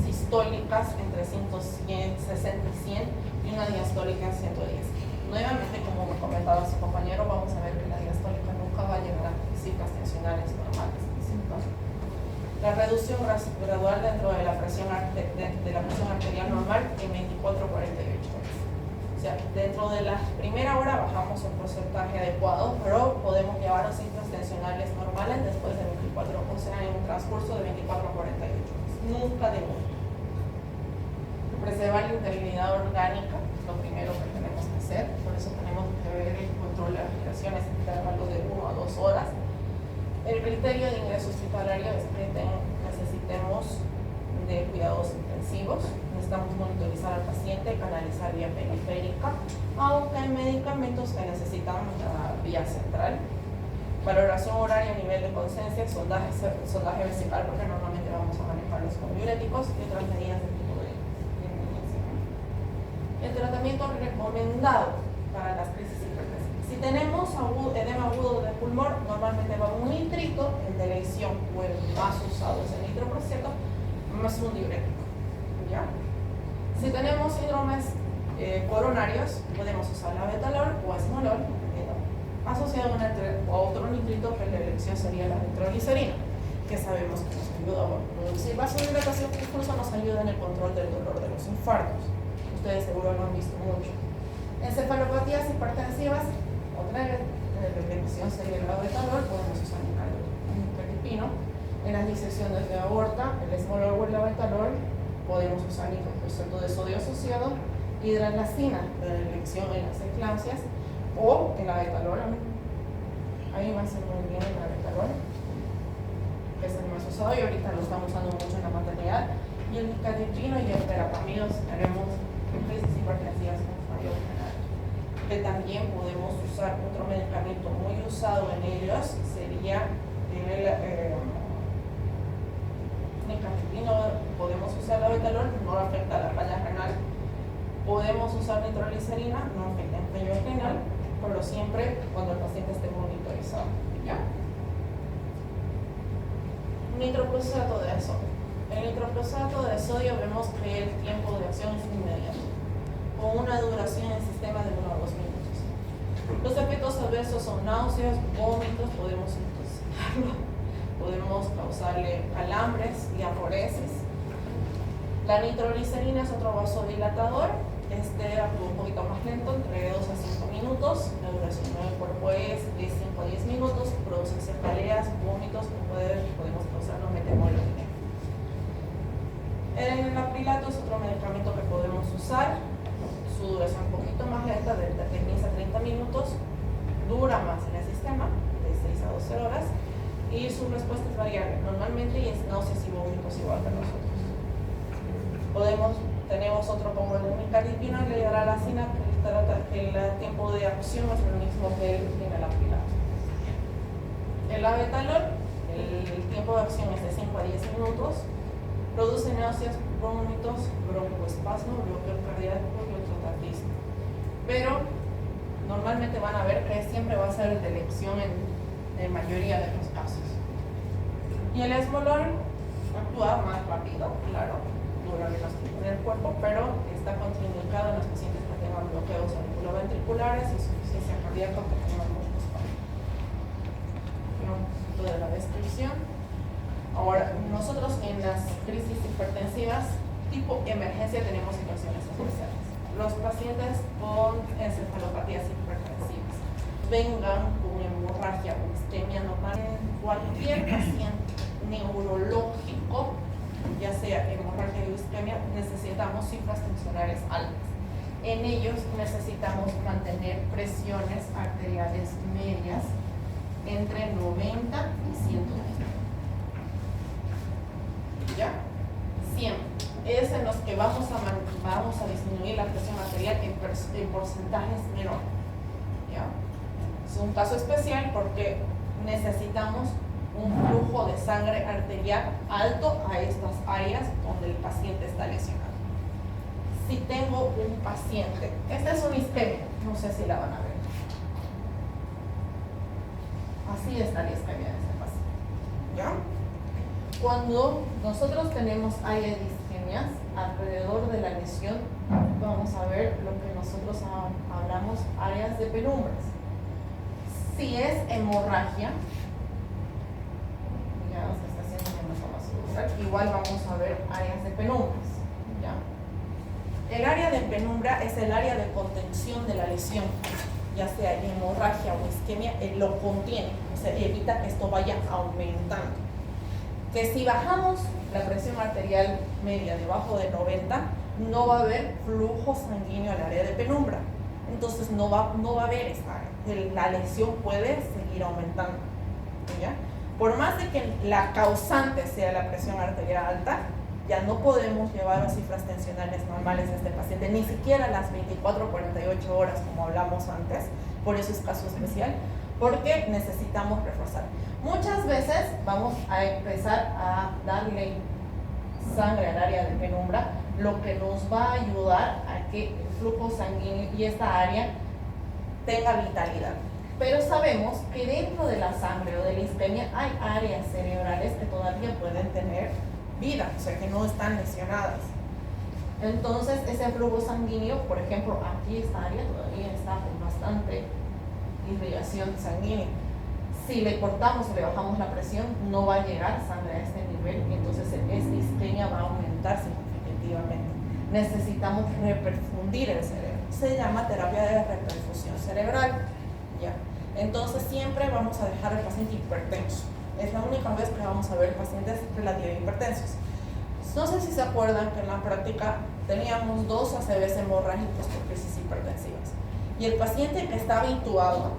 sistólicas entre 60 y 100 y una diastólica en 110. Nuevamente, como me comentaba su compañero, vamos a ver que la diastólica nunca va a llegar a cifras tensionales normales, ¿cierto? La reducción gradual dentro de la presión arterial normal en 24 a 48 horas. O sea, dentro de la primera hora bajamos un porcentaje adecuado, pero podemos llevar a cifras tensionales normales después de 24, o sea, en un transcurso de 24 a 48 horas. Nunca de mucho. Preservar la integridad orgánica es lo primero que tenemos que hacer, por eso tenemos que ver el control de las respiraciones en intervalos de 1 a 2 horas. El criterio de ingreso hospitalario es que necesitemos de cuidados intensivos, necesitamos monitorizar al paciente, canalizar vía periférica, aunque hay medicamentos que necesitan la vía central. Valoración horaria a nivel de conciencia, sondaje vesical, porque normalmente vamos a manejarlos con diuréticos y otras medidas de tipo de inmunodeficiencia. El tratamiento recomendado para las crisis hipertensivas. Si tenemos edema agudo de pulmón, normalmente va un nitrito, el de elección o el más usado es el nitroproceto, más un diurético, ¿ya? Si tenemos síndromes coronarios, podemos usar la betalol o esmolol, asociado a otro nitrito, que la elección sería la nitroglicerina, que sabemos que nos ayuda a producir vasodilatación, que incluso nos ayuda en el control del dolor de los infartos. Ustedes seguro lo han visto mucho. Encefalopatías hipertensivas, otra elección sería la betalol, podemos usar nicardipino. En las disecciones de aorta, el esmolol o la betalol, podemos usar nitroproceto de sodio asociado, hidralacina, de elección en las eclampsias, o en la betalol. Ahí va a ser muy bien en la betalol, que es el más usado y ahorita lo estamos usando mucho en la maternidad. Y el nicardipino y el verapamido tenemos crisis hipertensivas con fallo renal. Que también podemos usar otro medicamento muy usado en ellos, sería podemos usar la betalol, no afecta a la falla renal. Podemos usar nitroglicerina, no afecta el cuello renal, pero siempre cuando el paciente esté monitorizado. ¿Ya? Nitroprusato de sodio. El nitroprusato de sodio vemos que el tiempo de acción es inmediato, con una duración en sistema de 1 a 2 minutos. Los efectos adversos son náuseas, vómitos, podemos intoxicarlo, podemos causarle calambres y aforesis. La nitroglicerina es otro vasodilatador. Este actúa un poquito más lento, entre 2 a 5 minutos. La duración del cuerpo es de 5 a 10 minutos. Produce cefaleas, vómitos, podemos causarlo metemorfina. El aprilato es otro medicamento que podemos usar. Su duración un poquito más lenta, de 15 a 30 minutos. Dura más en el sistema, de 6 a 12 horas. Y su respuesta es variable. Normalmente es náuseas y vómitos igual que nosotros. Tenemos otro como el micaripino y la hidralazina, que el tiempo de acción es el mismo que el aprilato. El abetalol, el tiempo de acción es de 5 a 10 minutos. Produce náuseas, vómitos, broncoespasmo, bloqueo cardíaco y ototatismo. Pero normalmente van a ver que siempre va a ser de elección en mayoría de los casos. Y el esmolol actúa más rápido, claro, dura menos tiempo en el cuerpo, pero está contraindicado en los pacientes que tengan bloqueos auriculoventriculares y insuficiencia cardíaca que tengan broncoespasmo. Un poquito de la descripción. Ahora, nosotros en las crisis hipertensivas tipo emergencia tenemos situaciones especiales. Los pacientes con encefalopatías hipertensivas vengan con hemorragia o isquemia normal. Cualquier paciente neurológico, ya sea hemorragia o isquemia, necesitamos cifras tensionales altas. En ellos necesitamos mantener presiones arteriales medias entre 90 y 120. ¿Ya? Siempre. Es en los que vamos a disminuir la presión arterial en porcentajes menores. ¿Ya? Es un caso especial porque necesitamos un flujo de sangre arterial alto a estas áreas donde el paciente está lesionado. Si tengo un paciente, esta es una isquemia, no sé si la van a ver. Así está la isquemia de este paciente. ¿Ya? Cuando nosotros tenemos áreas de isquemias alrededor de la lesión, vamos a ver lo que nosotros hablamos, áreas de penumbras. Si es hemorragia, ya se está haciendo una hematomasudral, igual vamos a ver áreas de penumbras. ¿Ya? El área de penumbra es el área de contención de la lesión, ya sea hemorragia o isquemia, lo contiene, o sea, evita que esto vaya aumentando. Que si bajamos la presión arterial media debajo de 90, no va a haber flujo sanguíneo al área de penumbra. Entonces no va a haber esta área. La lesión puede seguir aumentando. ¿Ya? Por más de que la causante sea la presión arterial alta, ya no podemos llevar a cifras tensionales normales a este paciente, ni siquiera las 24 o 48 horas como hablamos antes. Por eso es caso especial, porque necesitamos reforzar. Muchas veces vamos a empezar a darle sangre al área de penumbra, lo que nos va a ayudar a que el flujo sanguíneo y esta área tenga vitalidad. Pero sabemos que dentro de la sangre o de la isquemia hay áreas cerebrales que todavía pueden tener vida, o sea que no están lesionadas. Entonces ese flujo sanguíneo, por ejemplo, aquí esta área todavía está con bastante irrigación sanguínea. Si le cortamos o le bajamos la presión, no va a llegar sangre a este nivel y entonces esta isquemia va a aumentar significativamente. Necesitamos reperfundir el cerebro. Se llama terapia de reperfusión cerebral. ¿Ya? Entonces siempre vamos a dejar al paciente hipertenso. Es la única vez que vamos a ver pacientes relativamente hipertensos. No sé si se acuerdan que en la práctica teníamos 2 ACVs hemorrágicos por crisis hipertensivas. Y el paciente que estaba intubado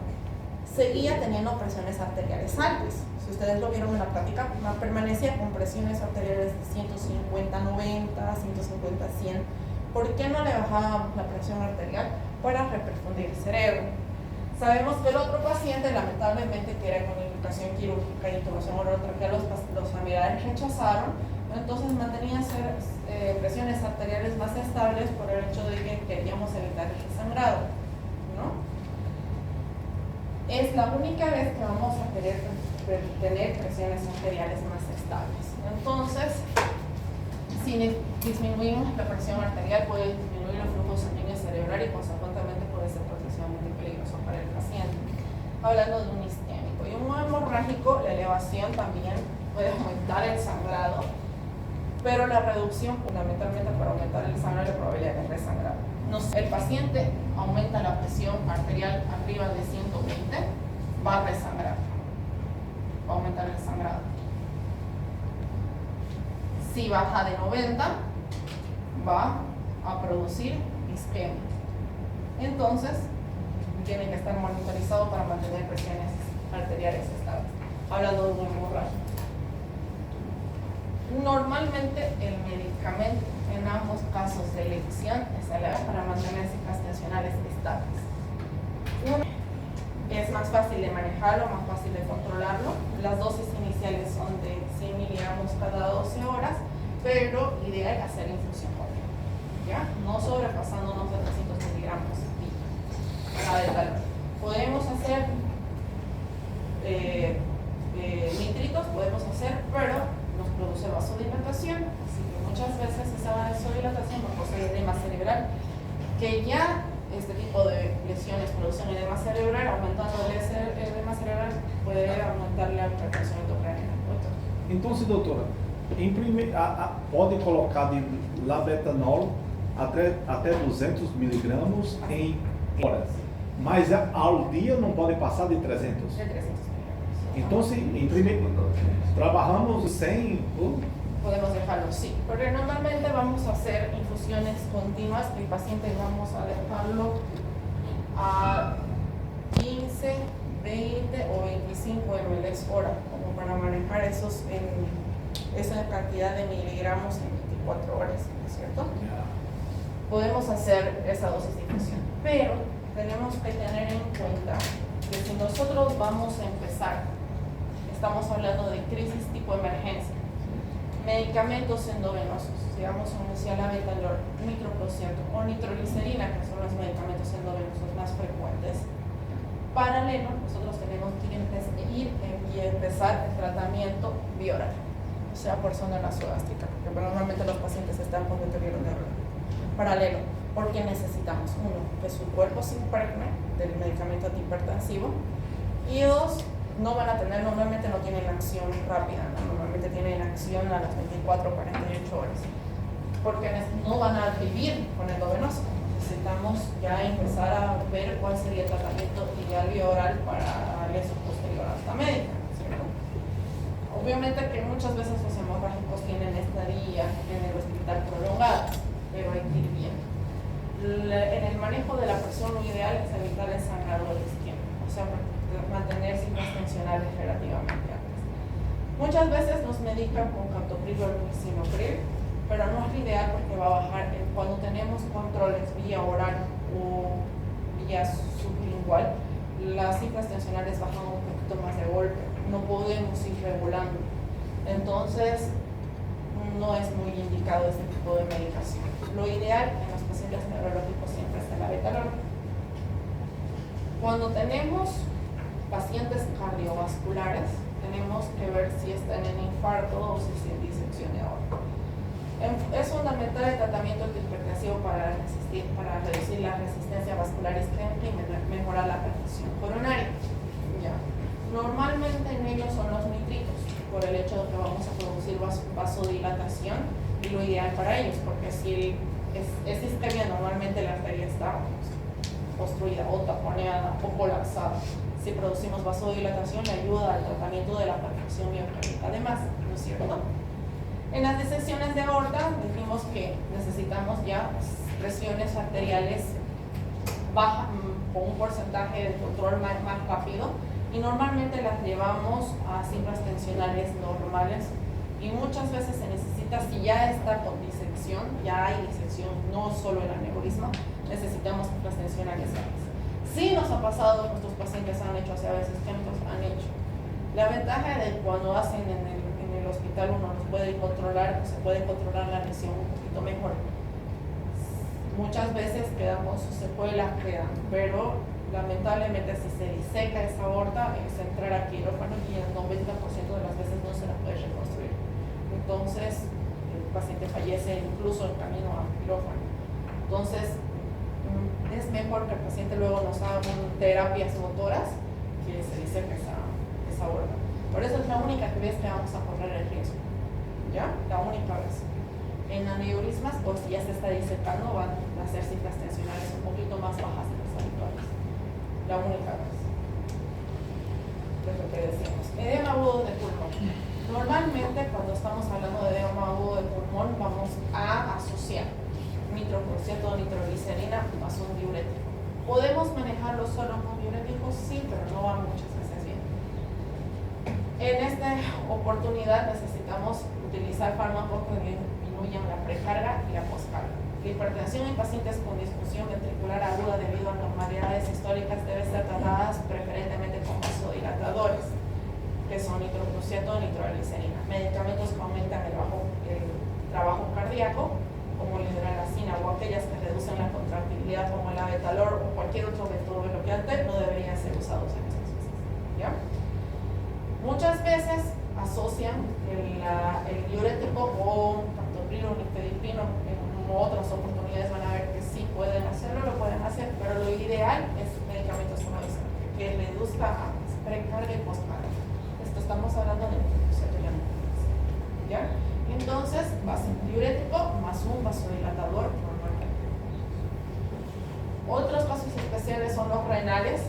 seguía teniendo presiones arteriales altas. Si ustedes lo vieron en la práctica, permanecía con presiones arteriales de 150, 90, 150, 100. ¿Por qué no le bajábamos la presión arterial? Para reperfundir el cerebro. Sabemos que el otro paciente, lamentablemente, que era con indicación quirúrgica y intubación orotraqueal, los familiares rechazaron, Entonces mantenía presiones arteriales más estables por el hecho de que queríamos evitar el sangrado, ¿no? Es la única vez que vamos a querer tener presiones arteriales más estables. Entonces, si disminuimos la presión arterial, puede disminuir el flujo sanguíneo cerebral y consecuentemente puede ser potencialmente peligroso para el paciente. Hablando de un isquémico y un hemorrágico, la elevación también puede aumentar el sangrado, pero la reducción fundamentalmente para aumentar el sangrado y la probabilidad de resangrado. El paciente aumenta la presión arterial arriba de 120, va a resangrar, va a aumentar el sangrado. Si baja de 90, va a producir isquemia. Entonces, tiene que estar monitorizado para mantener presiones arteriales estables. Hablando de un hemorragia. Normalmente el medicamento en ambos casos de elección es el para mantener cifras tensionales estables. Uno es más fácil de manejarlo, más fácil de controlarlo. Las dosis iniciales son de 100 miligramos cada 12 horas, pero ideal hacer infusión continua, ¿ya? No sobrepasándonos de 300 miligramos cada de calor. Podemos hacer nitritos, podemos hacer, pero nos produce vasodilatación, así que muchas veces esa vasodilatación nos produce edema cerebral, que ya este tipo de lesiones producen edema cerebral, aumentando el edema cerebral puede aumentar la hipertensión intracraniana. Então, doutora, pode colocar de labetanol até 200 miligramas em horas, mas ao dia não pode passar de 300? De 300 miligramos. Então, trabajamos sem... Podemos dejarlo, sí, porque normalmente vamos a hacer infusiones continuas. El paciente vamos a dejarlo a 15, 20 o 25 ml hora, como para manejar esa cantidad de miligramos en 24 horas, ¿no es cierto? Podemos hacer esa dosis de infusión, pero tenemos que tener en cuenta que si nosotros vamos a empezar, estamos hablando de crisis tipo emergencia, medicamentos endovenosos, digamos inicial labetalol, microprociento o nitroglicerina, que son los medicamentos endovenosos más frecuentes. Paralelo, nosotros tenemos que ir y empezar el tratamiento bioral, o sea, por zona nasogástrica, porque normalmente los pacientes están con deterioro neuronal. Paralelo, porque necesitamos, uno, que su cuerpo se impregne del medicamento antihipertensivo, y dos, normalmente no tienen acción rápida, normalmente tienen acción a las 24 o 48 horas, porque no van a vivir con endovenoso. Necesitamos ya empezar a ver cuál sería el tratamiento ideal bioral para lesión posterior a esta médica, ¿cierto? Obviamente que muchas veces los hemorrágicos tienen estadía en el hospital prolongada, pero hay que ir bien. En el manejo de la presión, lo ideal es evitar el sangrado del isquemia, o sea, mantener cifras tensionales relativamente altas. Muchas veces nos medican con captopril o lisinopril, pero no es lo ideal porque va a bajar. Cuando tenemos controles vía oral o vía sublingual, las cifras tensionales bajan un poquito más de golpe, no podemos ir regulando. Entonces, no es muy indicado este tipo de medicación. Lo ideal en los pacientes neurológicos siempre es el labetalol. Cuando tenemos pacientes cardiovasculares, tenemos que ver si están en infarto o si es disección de aorta. Es fundamental el tratamiento antihipertensivo para reducir la resistencia vascular isquémica y mejorar la perfusión coronaria. Ya. Normalmente en ellos son los nitritos, por el hecho de que vamos a producir vasodilatación, y lo ideal para ellos, porque si es isquemia, normalmente la arteria está obstruida o taponeada o colapsada. Si producimos vasodilatación, le ayuda al tratamiento de la perfusión miocárdica, además, ¿no es cierto? En las disecciones de aorta dijimos que necesitamos ya presiones arteriales bajas, con un porcentaje de control más rápido, y normalmente las llevamos a cifras tensionales normales, y muchas veces se necesita, si ya está con disección, ya hay disección, no solo el aneurisma, necesitamos cifras tensionales altas. Sí nos ha pasado, nuestros pacientes han hecho, o sea, a veces químicos han hecho. La ventaja de cuando hacen en el el hospital uno los puede controlar, se puede controlar la lesión un poquito mejor. Muchas veces quedamos secuelas, pero lamentablemente si se diseca esa aorta es entrar a quirófano y el 90% de las veces no se la puede reconstruir. Entonces el paciente fallece incluso en camino a quirófano. Entonces es mejor que el paciente luego nos haga terapias motoras que se diseque esa aorta. Por eso es la única vez que vamos a correr el riesgo, ¿ya? La única vez. En aneurismas, o si ya se está disecando, van a ser cifras tensionales un poquito más bajas de las habituales. La única vez. Es lo que decimos. Edema agudo de pulmón. Normalmente, cuando estamos hablando de edema agudo de pulmón, vamos a asociar nitrocruciato, nitroglicerina más un diurético. ¿Podemos manejarlo solo con diuréticos? Sí, pero no va muchas veces bien. En esta oportunidad necesitamos utilizar fármacos que disminuyan la precarga y la poscarga. La hipertensión en pacientes con disfunción ventricular aguda debido a anormalidades históricas debe ser tratadas preferentemente con vasodilatadores, que son nitrocruciato o nitroglicerina. Medicamentos que aumentan el trabajo cardíaco, como la hidralazina, o aquellas que reducen la contractilidad, como el abetalor o cualquier otro beta-bloqueante, no deberían ser usados en estas veces. ¿Ya? Muchas veces asocian el diurético con captoprilo, nifedipino. En otras oportunidades van a ver que sí pueden hacerlo, lo pueden hacer, pero lo ideal es medicamentos como ese, que reduzca precarga y postcarga. Esto estamos hablando de ¿ya? Entonces va a ser diurético más un vasodilatador normalmente. Otros casos especiales son los renales.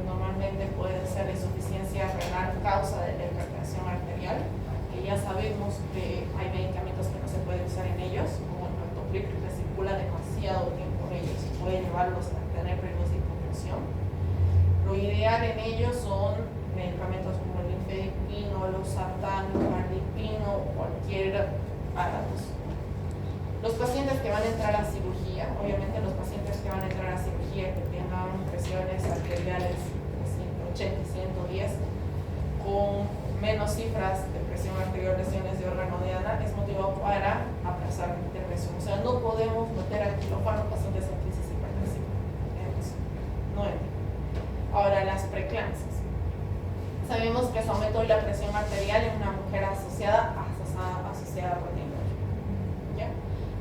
Normalmente pueden ser insuficiencia renal causa de la hipertensión arterial, que ya sabemos que hay medicamentos que no se pueden usar en ellos, como el captopril, que circula demasiado tiempo en ellos y puede llevarlos a tener riesgos de hipotensión. Lo ideal en ellos son medicamentos como el nifedipino, losartán, cardipino o cualquier árados. Los pacientes que van a entrar a cirugía, obviamente los pacientes que van a entrar a cirugía que tengan presiones arteriales de 180 y 110 con menos cifras de presión arterial, lesiones de órgano de Ana, es motivo para aplazar la intervención. O sea, no podemos meter a quirófano pacientes en crisis hipertensiva. No entra. Ahora, las preeclampsias. Sabemos que es aumento de la presión arterial en una mujer asociada a proteína. ¿Ya?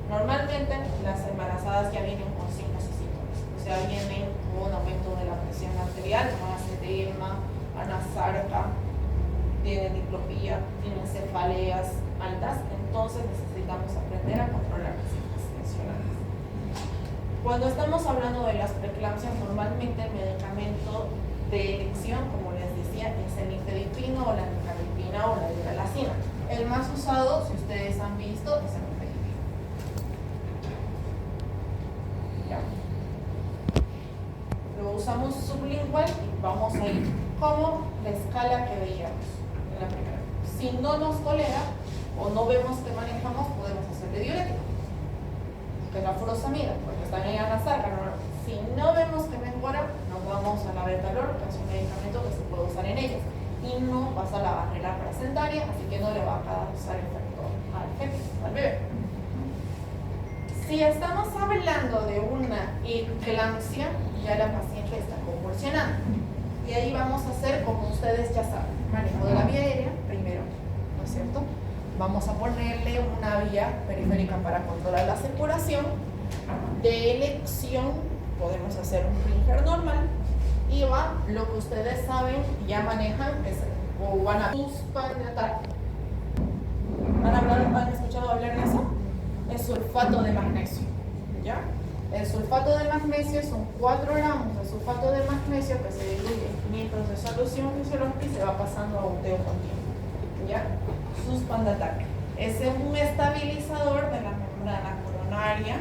Normalmente las embarazadas ya vienen con signos y síntomas, o sea, vienen con aumento de la presión arterial, más edema, anasarca, tienen diplopía, tienen cefaleas altas, entonces necesitamos aprender a controlar las cifras tensionales. Cuando estamos hablando de las preeclampsias, normalmente el medicamento de elección, como les decía, es el nifedipino o la nicardipina o la hidralazina. El más usado, si ustedes han visto, es el nifedipino. Ya. Lo usamos sublingual y vamos a ir como la escala que veíamos en la primera. Si no nos tolera o no vemos que manejamos, podemos hacerle diurético, que es la furosemida, porque está en la sarca. Si no vemos que mejora, nos vamos a la betalor, que es un medicamento que se puede usar en ellas y no pasa la barrera placentaria, así que no le va a causar efecto al feto, al bebé. Si estamos hablando de una eclampsia, ya la paciente está convulsionando. Y ahí vamos a hacer, como ustedes ya saben, manejo de la vía aérea primero, ¿no es cierto? Vamos a ponerle una vía periférica para controlar la circulación. De elección podemos hacer un Springer normal. Y va lo que ustedes saben, ya manejan, o van a suspanatar. ¿Han escuchado hablar de eso? El sulfato de magnesio, ¿ya? El sulfato de magnesio son 4 gramos de sulfato de magnesio que se diluye en 500 de solución fisiológica y se va pasando a goteo continuo, ¿ya? Suspanatar. Es un estabilizador de la membrana coronaria.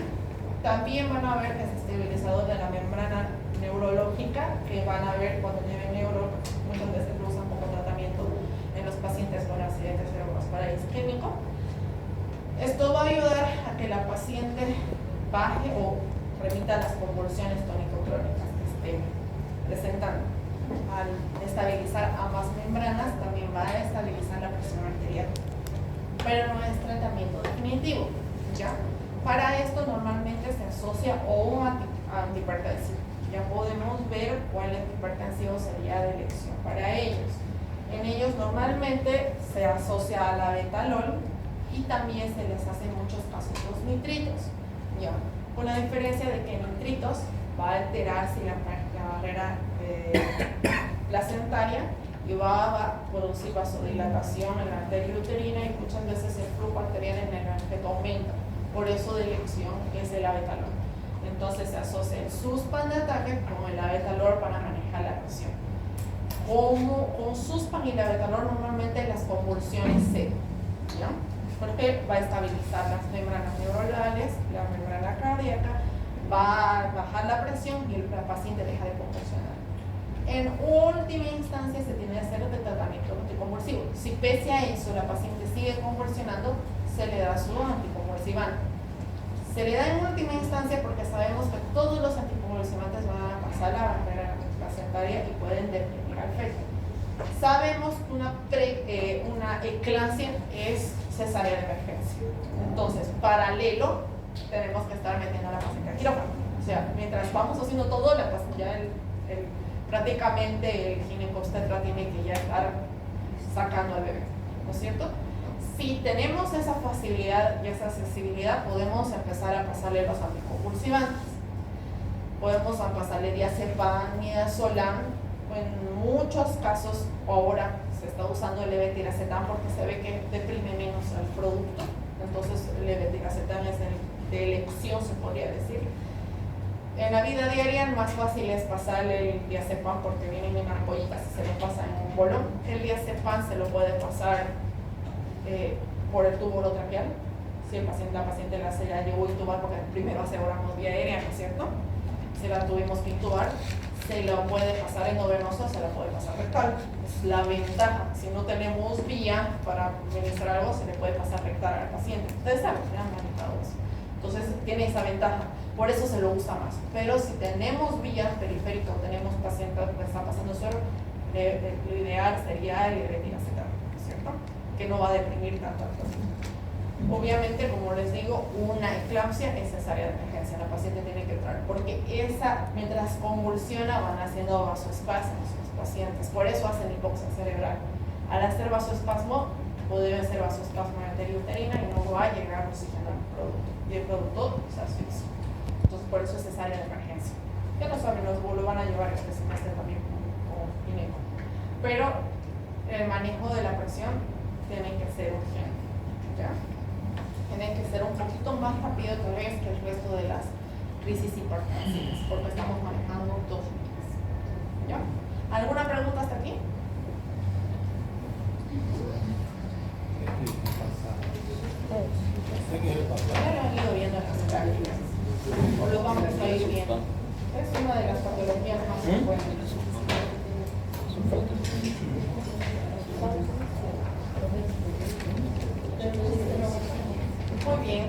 También van a ver que es estabilizador de la membrana neurológica, que van a ver cuando lleven neuro, muchas veces lo usan como tratamiento en los pacientes con accidente cerebrovascular isquémico. Esto va a ayudar a que la paciente baje o remita las convulsiones tónico-clónicas que estén presentando. Al estabilizar ambas membranas, también va a estabilizar la presión arterial pero no es tratamiento definitivo, ¿ya? Para esto normalmente se asocia o un antihipertensivo. Ya podemos ver cuál antihipertensivo sería de elección para ellos. En ellos normalmente se asocia a la betalol y también se les hace en muchos casos los nitritos, ¿ya? Con la diferencia de que nitritos va a alterar si la barrera placentaria y va a producir vasodilatación en la arteria uterina y muchas veces el flujo arterial en el feto aumenta. Por eso de elección es el abetalol. Entonces se asocia el suspan de ataque con el abetalol para manejar la presión. Con suspan y el abetalol normalmente las convulsiones ceden, ¿ya? Porque va a estabilizar las membranas neuronales, la membrana cardíaca, va a bajar la presión y el paciente deja de convulsionar. En última instancia se tiene que hacer el tratamiento anticonvulsivo. Si pese a eso la paciente sigue convulsionando, se le da su anticonvulsivante. Se le da en última instancia porque sabemos que todos los anticonvulsivantes van a pasar la barrera placentaria y pueden deprimir al feto. Sabemos que una eclampsia es cesárea de emergencia. Entonces, paralelo, tenemos que estar metiendo a la paciente a quirófano. O sea, mientras vamos haciendo todo, la paciente ya prácticamente el ginecobstetra tiene que ya estar sacando al bebé, ¿no es cierto? Si tenemos esa facilidad y esa accesibilidad, podemos empezar a pasarle los anticonvulsivantes. Podemos pasarle diazepam, midazolam. En muchos casos ahora se está usando el levetiracetam porque se ve que deprime menos el producto. Entonces el levetiracetam es de elección, se podría decir. En la vida diaria más fácil es pasarle el diazepam porque vienen en ampollitas y se lo pasa en un bolón. El diazepam se lo puede pasar por el tubo orotraqueal. Si la paciente la llevó a intubar porque primero aseguramos vía aérea, ¿no es cierto? Si la tuvimos que intubar, se la puede pasar endovenosa, se la puede pasar rectal. Es la ventaja. Si no tenemos vía para administrar algo, se le puede pasar rectal al paciente. Ustedes saben, ya han manejado eso. Entonces tiene esa ventaja. Por eso se lo usa más. Pero si tenemos vía periférica o tenemos pacientes que están pasando suero, lo ideal sería el levetiracetam, ¿cierto? Que no va a deprimir tanto al paciente. Obviamente, como les digo, una eclampsia es cesárea de emergencia. La paciente tiene que entrar porque mientras convulsiona van haciendo vasoespasmos los pacientes. Por eso hacen hipoxia cerebral. Al hacer vasoespasmo, puede ser vasoespasmo en la arteria uterina y no va a llegar oxígeno al producto. Y el producto se asfixia. Entonces, por eso es cesárea de emergencia. Ya lo saben, lo van a llevar este semestre también como gineco. Pero el manejo de la presión tiene que ser urgente, ¿ya? Tiene que ser un poquito más rápido tal vez que el resto de las crisis hipertensivas, porque estamos manejando dos líneas, ¿ya? ¿Alguna pregunta hasta aquí? Ya lo han ido viendo en las prácticas, o lo vamos a ir viendo. Es una de las patologías más frecuentes. Muy bien.